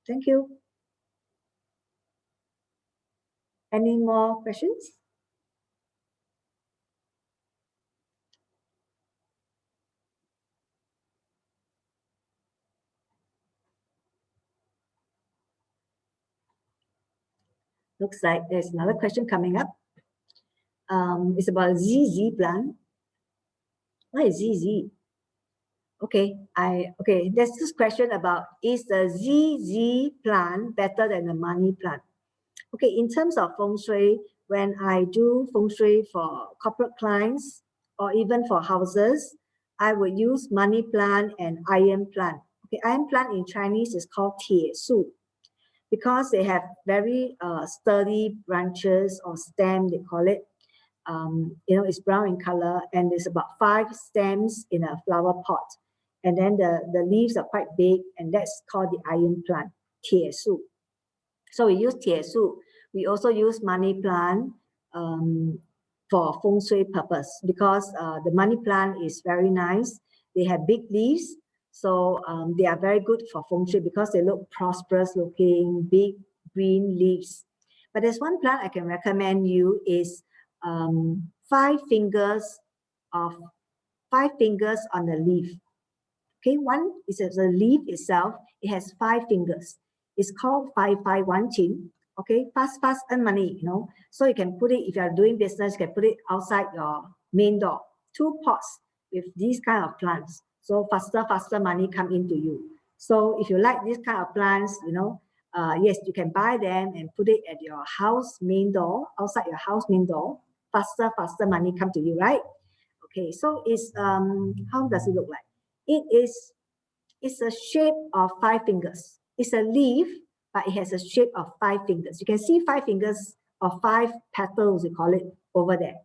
Thank you. Any more questions? Looks like there's another question coming up. It's about ZZ plant. What is ZZ? Okay, there's this question about, is the ZZ plant better than the money plant? Okay, in terms of feng shui, when I do feng shui for corporate clients or even for houses, I would use money plant and iron plant. Okay, iron plant in Chinese is called 铁树, because they have very sturdy branches or stem, they call it. It's brown in color, and there's about 5 stems in a flower pot. And then the leaves are quite big, and that's called the iron plant, 铁树. So we use 铁树. We also use money plant for feng shui purpose, because the money plant is very nice. They have big leaves, so they are very good for feng shui because they look prosperous looking, big green leaves. But there's one plant I can recommend you is 5 fingers on the leaf. Okay, one is the leaf itself. It has 5 fingers. It's called 551 Okay, fast earn money. So you can put it, if you are doing business, you can put it outside your main door. 2 pots with these kind of plants. So faster money come into you. So if you like this kind of plants, yes, you can buy them and put it at your house main door, outside your house main door. Faster money come to you, right? Okay, so it's how does it look like? It's a shape of 5 fingers. It's a leaf, but it has a shape of 5 fingers. You can see 5 fingers or 5 petals, we call it, over there.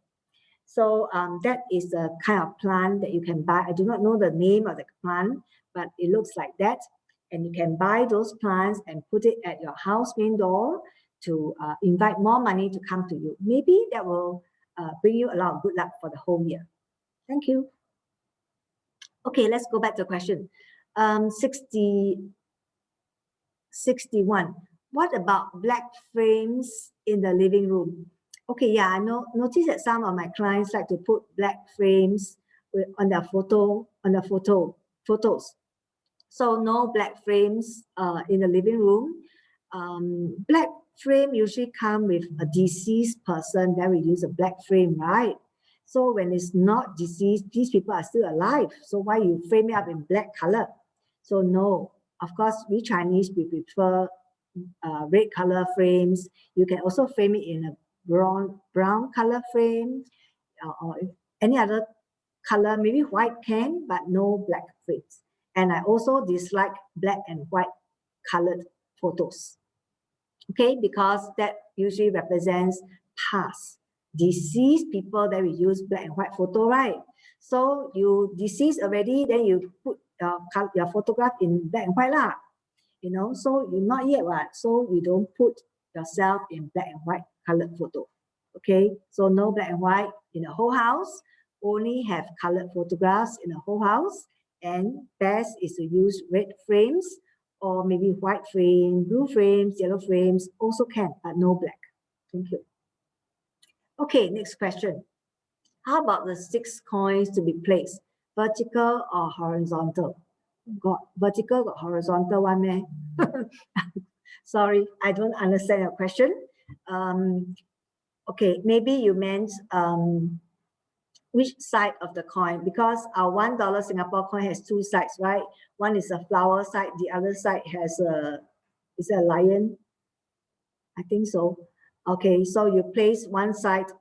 So that is the kind of plant that you can buy. I do not know the name of the plant, but it looks like that. And you can buy those plants and put it at your house main door to invite more money to come to you. Maybe that will bring you a lot of good luck for the whole year. Thank you. Okay, let's go back to the question. 61. What about black frames in the living room? Okay, yeah, I notice that some of my clients like to put black frames on their photos. So no black frames in the living room. Black frame usually come with a deceased person, then we use a black frame, right? So when it's not deceased, these people are still alive. So why you frame it up in black color? So no, of course, we Chinese, we prefer red color frames. You can also frame it in a brown color frame or any other color, maybe white can, but no black frames. And I also dislike black and white colored photos. Okay, because that usually represents past deceased people that we use black and white photo, right? So you deceased already, then you put your photograph in black and white lah. You know, so you're not yet, right? So you don't put yourself in black and white colored photo. Okay, so no black and white in the whole house, only have colored photographs in the whole house, and best is to use red frames or maybe white frame, blue frames, yellow frames, also can, but no black. Thank you. Okay, next question. How about the 6 coins to be placed, vertical or horizontal? Got vertical, got horizontal one, eh? Sorry, I don't understand your question. Okay, maybe you meant which side of the coin, because our $1 Singapore coin has 2 sides, right? One is a flower side, the other side has is a lion. I think so. Okay, so you place one side,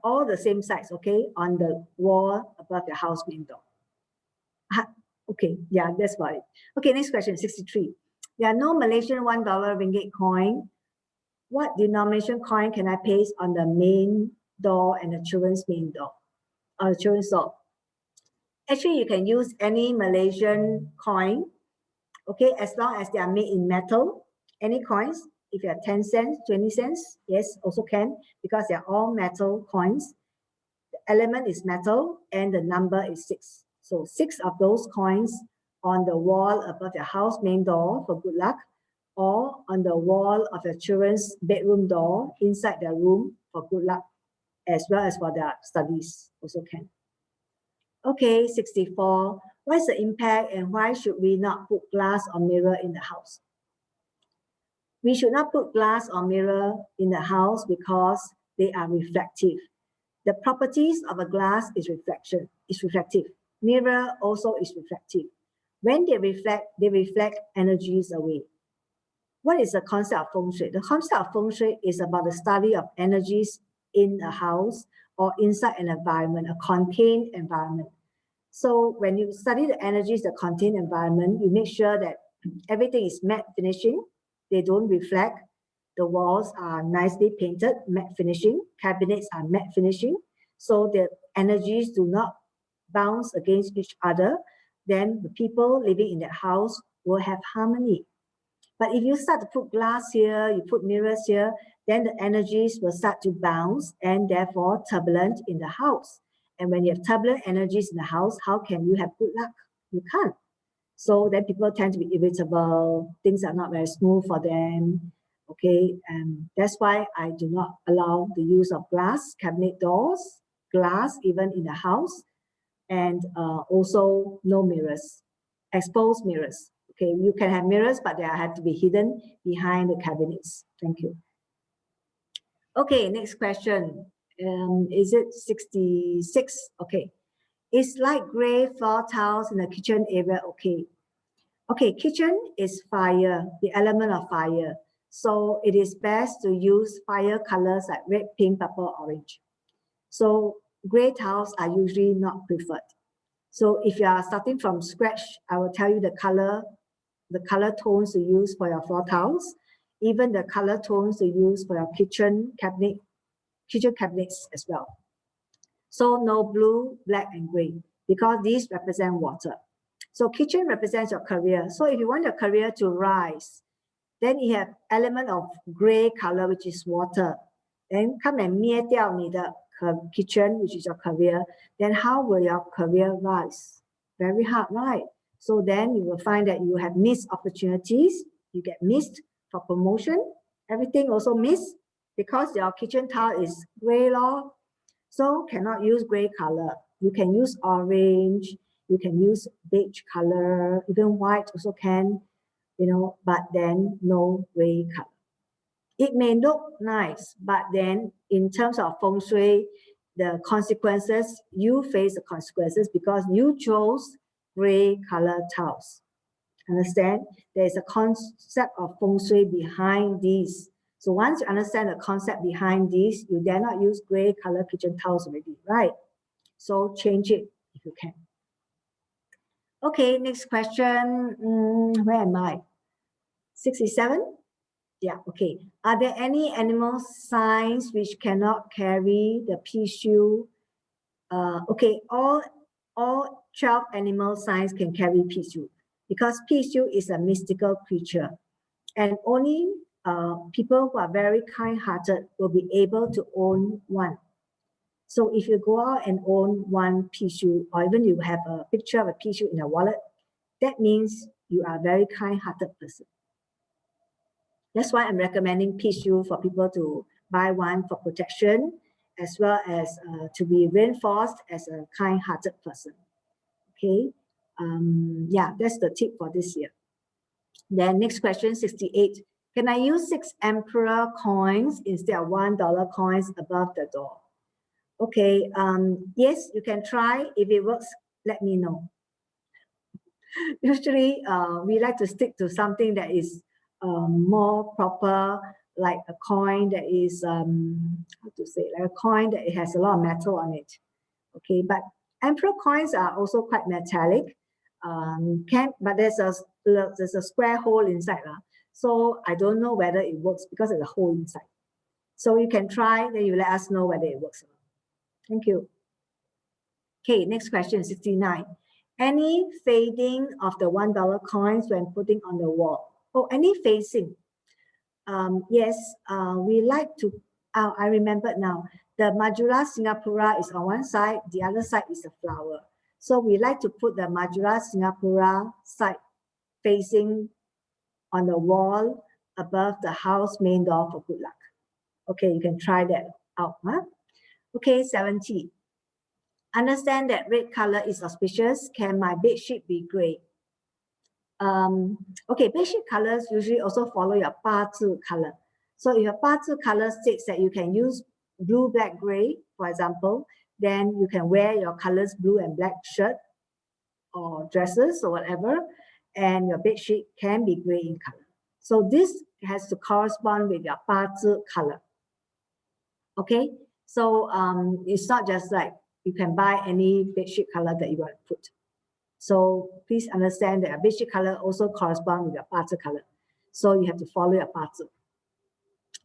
all the same sides, okay, on the wall above your house window. Okay, yeah, that's about it. Okay, next question, 63. There are no Malaysian $1 ringgit coin. What denomination coin can I paste on the main door and the children's main door? Children's door. Actually, you can use any Malaysian coin, okay, as long as they are made in metal. Any coins, if you have 10 cents, 20 cents, yes, also can, because they are all metal coins. The element is metal and the number is 6. So 6 of those coins on the wall above your house main door for good luck, or on the wall of your children's bedroom door inside their room for good luck, as well as for their studies, also can. Okay, 64. What is the impact and why should we not put glass or mirror in the house? We should not put glass or mirror in the house because they are reflective. The properties of a glass is reflective. Mirror also is reflective. When they reflect energies away. What is the concept of Feng Shui? The concept of Feng Shui is about the study of energies in a house or inside an environment, a contained environment. So when you study the energies that contain environment, you make sure that everything is matte finishing. They don't reflect. The walls are nicely painted, matte finishing. Cabinets are matte finishing. So the energies do not bounce against each other. Then the people living in that house will have harmony. But if you start to put glass here, you put mirrors here, then the energies will start to bounce and therefore turbulent in the house. And when you have turbulent energies in the house, how can you have good luck? You can't. So then people tend to be irritable. Things are not very smooth for them. Okay, and that's why I do not allow the use of glass, cabinet doors, glass even in the house, and also no mirrors, exposed mirrors. Okay, you can have mirrors, but they have to be hidden behind the cabinets. Thank you. Okay, next question. Is it 66? Okay. Is light gray floor tiles in the kitchen area okay? Okay, kitchen is fire, the element of fire. So it is best to use fire colors like red, pink, purple, orange. So gray tiles are usually not preferred. So if you are starting from scratch, I will tell you the color tones to use for your floor tiles, even the color tones to use for your kitchen cabinets as well. So no blue, black, and gray, because these represent water. So kitchen represents your career. So if you want your career to rise, then you have element of gray color, which is water. Then come and 灭掉你的 kitchen, which is your career. Then how will your career rise? Very hard, right? So then you will find that you have missed opportunities. You get missed for promotion. Everything also miss because your kitchen tile is gray law. So cannot use gray color. You can use orange, you can use beige color, even white also can, you know, but then no gray color. It may look nice, but then in terms of feng shui, the consequences, you face the consequences because you chose gray color tiles. Understand? There is a concept of feng shui behind these. So once you understand the concept behind these, you dare not use gray color kitchen tiles already, right? So change it if you can. Okay, next question. Where am I? 67? Yeah, okay. Are there any animal signs which cannot carry the Pishu? Okay, all 12 animal signs can carry Pishu because Pishu is a mystical creature and only people who are very kind-hearted will be able to own one. So if you go out and own one Pishu, or even you have a picture of a Pishu in a wallet, that means you are a very kind-hearted person. That's why I'm recommending Pishu for people to buy one for protection, as well as to be reinforced as a kind-hearted person. Okay, yeah, that's the tip for this year. Then next question, 68. Can I use 6 emperor coins instead of $1 coins above the door? Okay, yes, you can try. If it works, let me know. Usually, we like to stick to something that is more proper, like a coin that is, how to say, like a coin that it has a lot of metal on it. Okay, but emperor coins are also quite metallic. But there's a square hole inside. So I don't know whether it works because there's a hole inside. So you can try, then you let us know whether it works or not. Thank you. Okay, next question, 69. Any fading of the $1 coins when putting on the wall? Oh, any facing? Yes, we like to, I remember now, the Majula Singapura is on one side, the other side is a flower. So we like to put the Majula Singapura side facing on the wall above the house main door for good luck. Okay, you can try that out. Huh? Okay, 70. Understand that red color is auspicious. Can my bed sheet be gray? Okay, bed sheet colors usually also follow your 八字 color. So if your 八字 color states that you can use blue, black, gray, for example, then you can wear your colors blue and black shirt or dresses or whatever, and your bed sheet can be gray in color. So this has to correspond with your 八字 color. Okay, so it's not just like you can buy any bedsheet color that you want to put. So please understand that a bedsheet color also corresponds with your 八字 color. So you have to follow your 八字.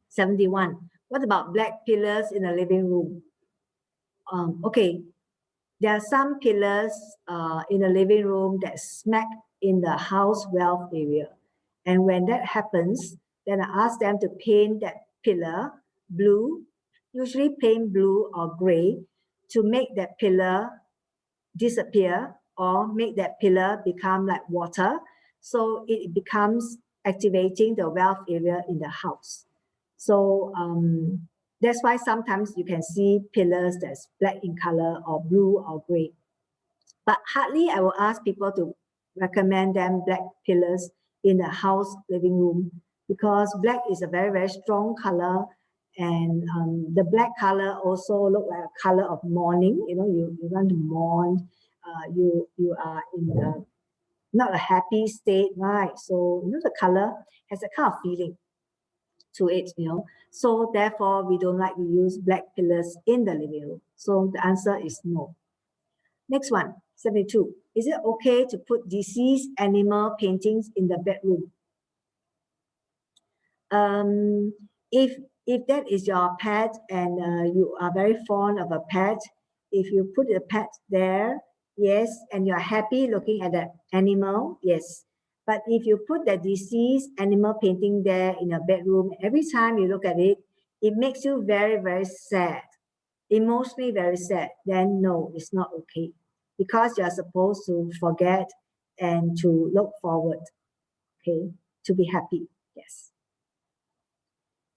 71. What about black pillars in the living room? Okay, there are some pillars in the living room that smack in the house wealth area. And when that happens, then I ask them to paint that pillar blue, usually plain blue or gray, to make that pillar disappear or make that pillar become like water. So it becomes activating the wealth area in the house. So that's why sometimes you can see pillars that's black in color or blue or gray. But hardly I will ask people to recommend them black pillars in the house living room because black is a very, very strong color. And the black color also look like a color of mourning. You know, you want to mourn. You are in a, not a happy state, right? So you know the color has a kind of feeling to it, you know. So therefore, we don't like to use black pillars in the living room. So the answer is no. Next one, 72. Is it okay to put deceased animal paintings in the bedroom? If that is your pet and you are very fond of a pet, if you put a pet there, yes, and you're happy looking at that animal, yes. But if you put the deceased animal painting there in your bedroom, every time you look at it, it makes you very, very sad, emotionally very sad, then no, it's not okay. Because you're supposed to forget and to look forward, okay, to be happy, yes.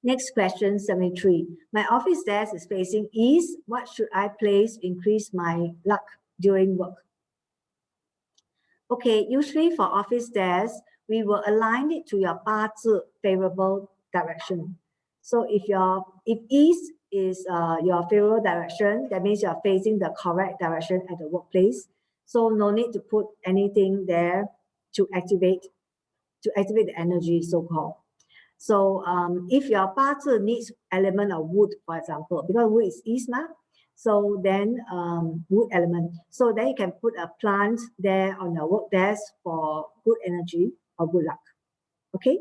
Next question, 73. My office desk is facing east. What should I place to increase my luck during work? Okay, usually for office desks, we will align it to your 八字 favorable direction. So if east is your favorable direction, that means you're facing the correct direction at the workplace. So no need to put anything there to activate the energy, so-called. So if your 八字 needs element of wood, for example, because wood is east, so then wood element. So then you can put a plant there on your work desk for good energy or good luck. Okay.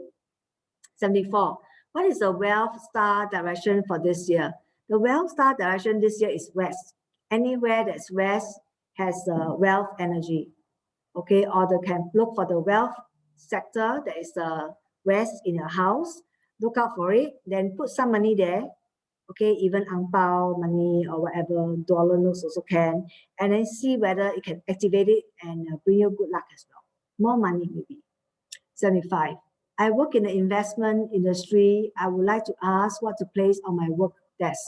74. What is the wealth star direction for this year? The wealth star direction this year is west. Anywhere that's west has wealth energy. Okay, or they can look for the wealth sector that is west in your house. Look out for it, then put some money there. Okay, even ang pao money or whatever, dollar notes also can, and then see whether it can activate it and bring you good luck as well. More money maybe. 75. I work in the investment industry. I would like to ask what to place on my work desk.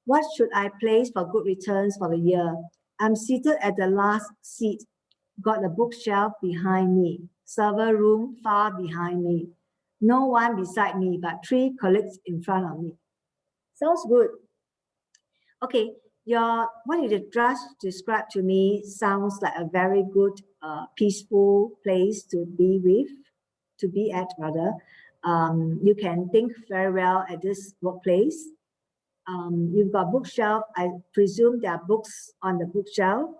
What should I place for good returns for the year? I'm seated at the last seat. Got a bookshelf behind me. Server room far behind me. No one beside me, but 3 colleagues in front of me. Sounds good. Okay, what you just described to me sounds like a very good, peaceful place to be at rather. You can think very well at this workplace. You've got bookshelf. I presume there are books on the bookshelf.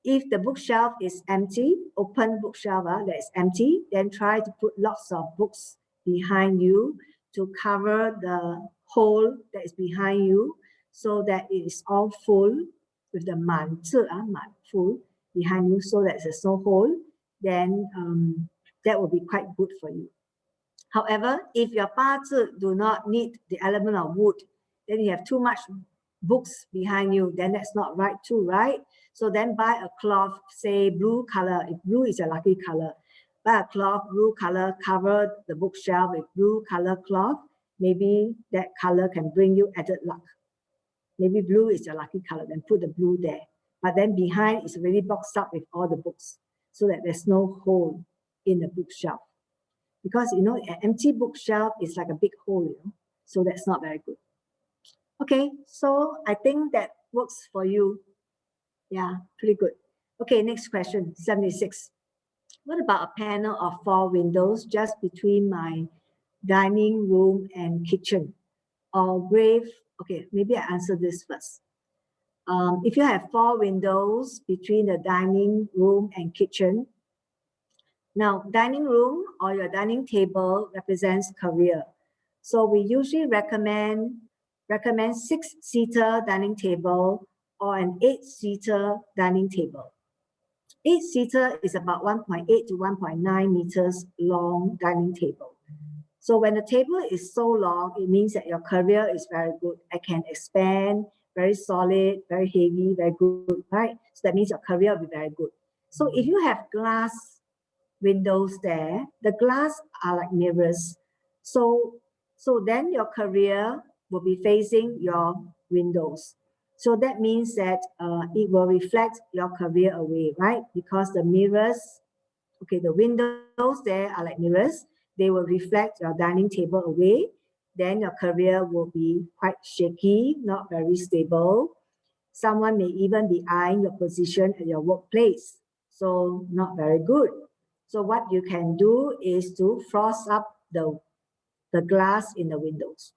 If the bookshelf is empty, open bookshelf that is empty, then try to put lots of books behind you to cover the hole that is behind you so that it is all full with the 满字, 满 full behind you so that there's no hole, then that will be quite good for you. However, if your 八字 do not need the element of wood, then you have too much books behind you, then that's not right too, right? So then buy a cloth, say blue color. If blue is a lucky color, buy a cloth, blue color, cover the bookshelf with blue color cloth. Maybe that color can bring you added luck. Maybe blue is a lucky color, then put the blue there. But then behind is really boxed up with all the books so that there's no hole in the bookshelf. Because, an empty bookshelf is like a big hole, so that's not very good. Okay, so I think that works for you. Yeah, pretty good. Okay, next question, 76. What about a panel of 4 windows just between my dining room and kitchen? Or grave, okay, maybe I answer this first. If you have 4 windows between the dining room and kitchen, now dining room or your dining table represents career. So we usually recommend 6-seater dining table or an 8-seater dining table. 8-seater is about 1.8 to 1.9 meters long dining table. So when the table is so long, it means that your career is very good. I can expand, very solid, very heavy, very good, right? So that means your career will be very good. So if you have glass windows there, the glass are like mirrors. So then your career will be facing your windows. So that means that it will reflect your career away, right? Because the mirrors, okay, the windows there are like mirrors. They will reflect your dining table away. Then your career will be quite shaky, not very stable. Someone may even be eyeing your position at your workplace. So not very good. So what you can do is to frost up the glass in the windows.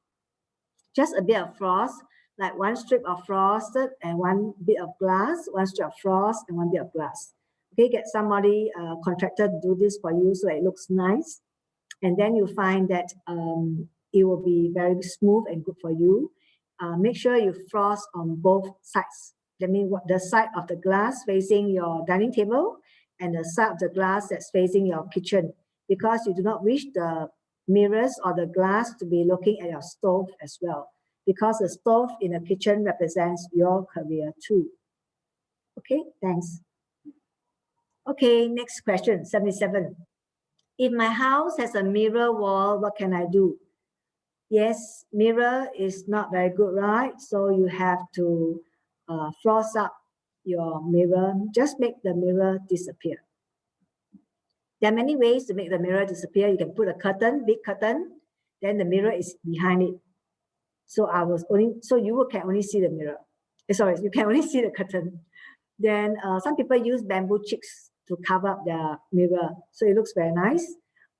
Just a bit of frost, like 1 strip of frosted and 1 bit of glass, 1 strip of frost and 1 bit of glass. Okay, get somebody, contractor to do this for you so it looks nice. And then you find that it will be very smooth and good for you. Make sure you frost on both sides. That means the side of the glass facing your dining table and the side of the glass that's facing your kitchen, because you do not wish the mirrors or the glass to be looking at your stove as well, because the stove in the kitchen represents your career too. Okay, thanks. Okay, next question, 77. If my house has a mirror wall, what can I do? Yes, mirror is not very good, right? So you have to floss up your mirror. Just make the mirror disappear. There are many ways to make the mirror disappear. You can put a curtain, big curtain, then the mirror is behind it. So you can only see the mirror. Sorry, you can only see the curtain. Then some people use bamboo chicks to cover up their mirror, so it looks very nice.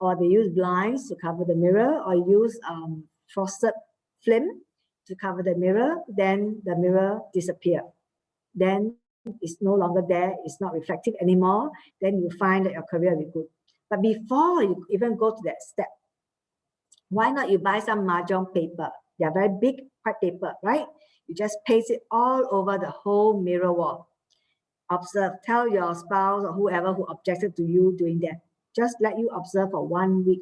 Or they use blinds to cover the mirror, or use frosted film to cover the mirror. Then the mirror disappear. Then it's no longer there. It's not reflective anymore. Then you find that your career will be good. But before you even go to that step, why not you buy some mahjong paper? They are very big white paper, right? You just paste it all over the whole mirror wall. Observe, tell your spouse or whoever who objected to you doing that. Just let you observe for 1 week.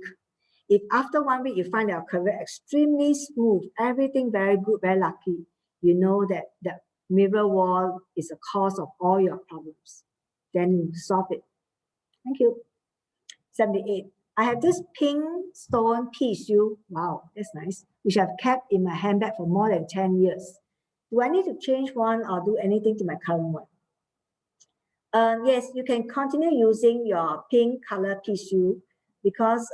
If after 1 week you find your career extremely smooth, everything very good, very lucky, you know that the mirror wall is a cause of all your problems. Then you solve it. Thank you. 78. I have this pink stone tissue. Wow, that's nice. Which I've kept in my handbag for more than 10 years. Do I need to change one or do anything to my current one? Yes, you can continue using your pink color tissue because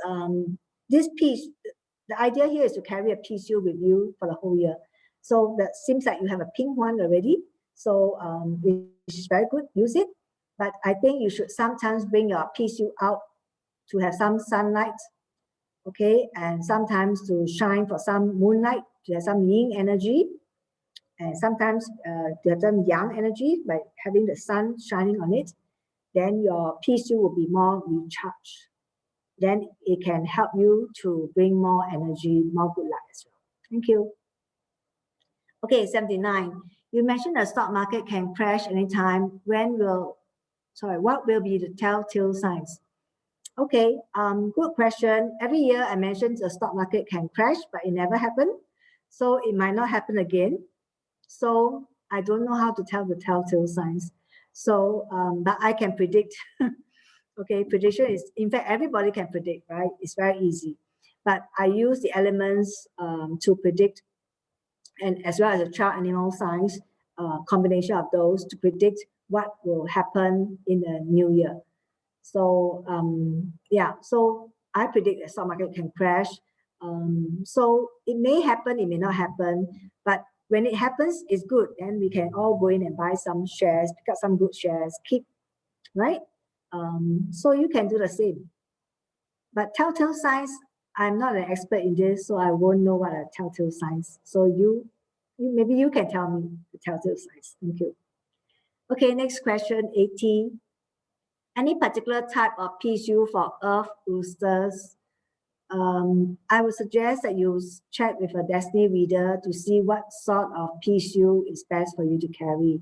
this piece, the idea here is to carry a tissue with you for the whole year. So that seems like you have a pink one already. So which is very good, use it. But I think you should sometimes bring your tissue out to have some sunlight, okay? And sometimes to shine for some moonlight, to have some yin energy. And sometimes to have some yang energy by having the sun shining on it. Then your tissue will be more recharged. Then it can help you to bring more energy, more good luck as well. Thank you. Okay, 79. You mentioned the stock market can crash anytime. What will be the telltale signs? Okay, good question. Every year I mentioned the stock market can crash, but it never happened. So it might not happen again. So I don't know how to tell the telltale signs. So, but I can predict. Okay, prediction is, in fact, everybody can predict, right? It's very easy. But I use the elements to predict, and as well as the child animal signs, combination of those to predict what will happen in the new year. So yeah, so I predict the stock market can crash. So it may happen, it may not happen, but when it happens, it's good. Then we can all go in and buy some shares, pick up some good shares, keep, right? So you can do the same. But telltale signs, I'm not an expert in this, so I won't know what are telltale signs. So maybe you can tell me the telltale signs. Thank you. Okay, next question, 80. Any particular type of tissue for earth roosters? I would suggest that you check with a destiny reader to see what sort of tissue is best for you to carry.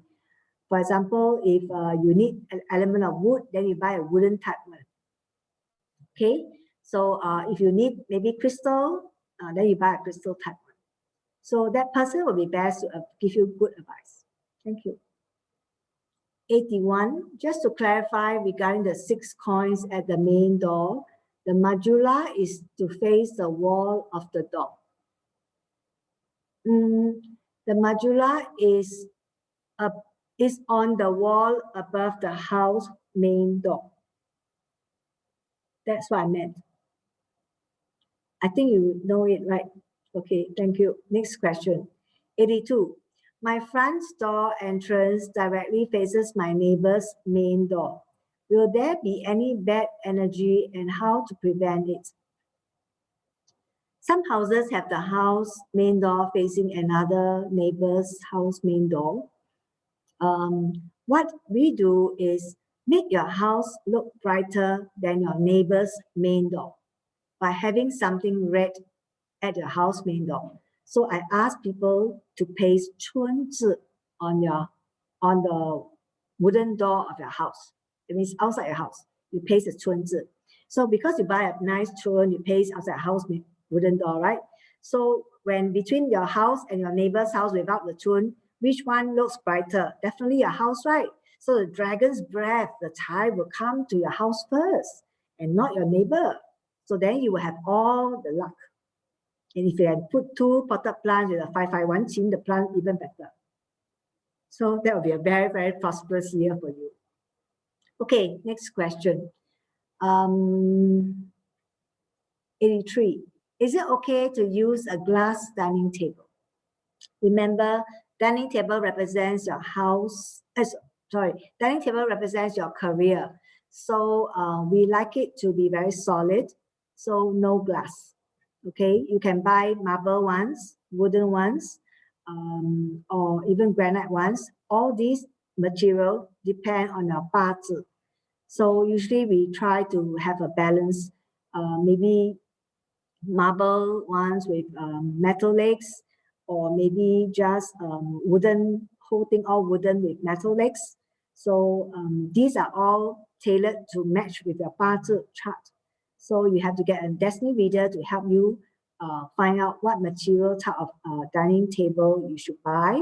For example, if you need an element of wood, then you buy a wooden type one. Okay, so if you need maybe crystal, then you buy a crystal type one. So that person will be best to give you good advice. Thank you. 81, just to clarify regarding the 6 coins at the main door, the majula is to face the wall of the door. The majula is on the wall above the house main door. That's what I meant. I think you know it, right? Okay, thank you. Next question. 82. My front door entrance directly faces my neighbor's main door. Will there be any bad energy and how to prevent it? Some houses have the house main door facing another neighbor's house main door. What we do is make your house look brighter than your neighbor's main door by having something red at your house main door. So I ask people to paste 春字 on the wooden door of your house. It means outside your house, you paste the 春字. So because you buy a nice chun, you paste outside house wooden door, right? So when between your house and your neighbor's house without the chun, which one looks brighter? Definitely your house, right? So the dragon's breath, the tide will come to your house first and not your neighbor. So then you will have all the luck. And if you had put 2 potted plants with a 551 qing, the plant even better. So that will be a very, very prosperous year for you. Okay, next question. 83. Is it okay to use a glass dining table? Remember, dining table represents your house. Dining table represents your career. So we like it to be very solid. So no glass. Okay, you can buy marble ones, wooden ones, or even granite ones. All these material depend on your 八字. So usually we try to have a balance, maybe marble ones with metal legs, or maybe just wooden, whole thing all wooden with metal legs. So these are all tailored to match with your 八字 chart. So you have to get a destiny reader to help you find out what material type of dining table you should buy,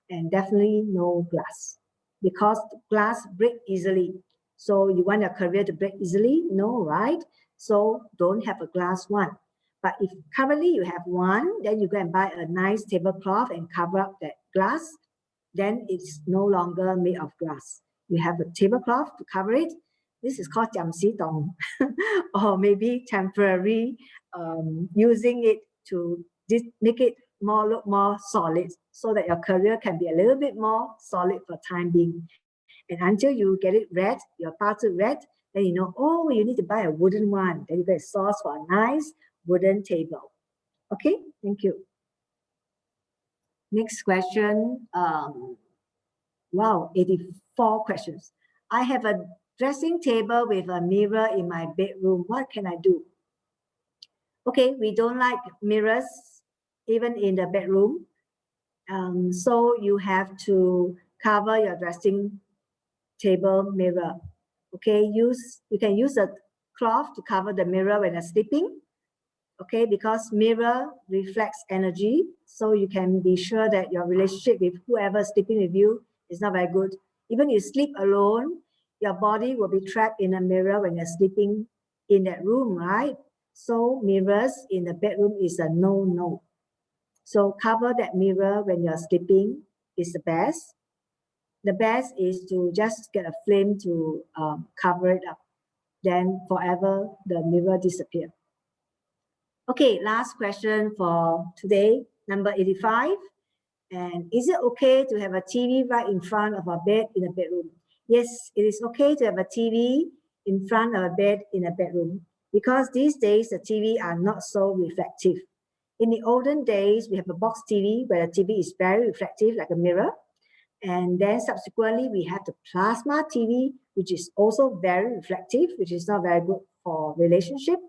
and definitely no glass, because glass break easily. So you want your career to break easily? No, right? So don't have a glass one. But if currently you have one, then you go and buy a nice tablecloth and cover up that glass, then it's no longer made of glass. You have a tablecloth to cover it. This is called 讲习懂, or maybe temporary, using it to make it look more solid, so that your career can be a little bit more solid for time being. And until you get it red, your 八字 red, then you know, oh, you need to buy a wooden one. Then you get a source for a nice wooden table. Okay, thank you. Next question. Wow, 84 questions. I have a dressing table with a mirror in my bedroom. What can I do? Okay, we don't like mirrors even in the bedroom. So you have to cover your dressing table mirror. Okay, you can use a cloth to cover the mirror when you're sleeping. Okay, because mirror reflects energy, so you can be sure that your relationship with whoever's sleeping with you is not very good. Even you sleep alone, your body will be trapped in a mirror when you're sleeping in that room, right? So mirrors in the bedroom is a no-no. So cover that mirror when you're sleeping is the best. The best is to just get a flame to cover it up. Then forever the mirror disappears. Okay, last question for today, number 85. And is it okay to have a TV right in front of our bed in a bedroom? Yes, it is okay to have a TV in front of a bed in a bedroom, because these days the TV are not so reflective. In the olden days, we have a box TV where the TV is very reflective, like a mirror. And then subsequently, we have the plasma TV, which is also very reflective, which is not very good for relationship.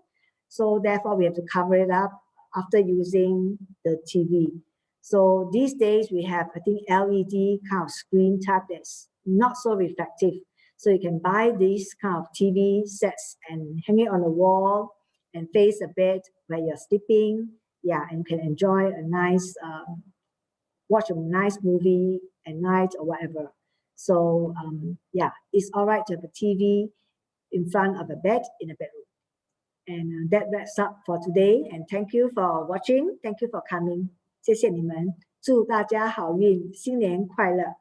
So therefore, we have to cover it up after using the TV. So these days, we have, I think, LED kind of screen type that's not so reflective. So you can buy these kind of TV sets and hang it on the wall and face the bed where you're sleeping. Yeah, and you can enjoy a nice, watch a nice movie at night or whatever. So yeah, it's all right to have a TV in front of a bed in a bedroom. And that wraps up for today. And thank you for watching. Thank you for coming. 谢谢你们，祝大家好运，新年快乐。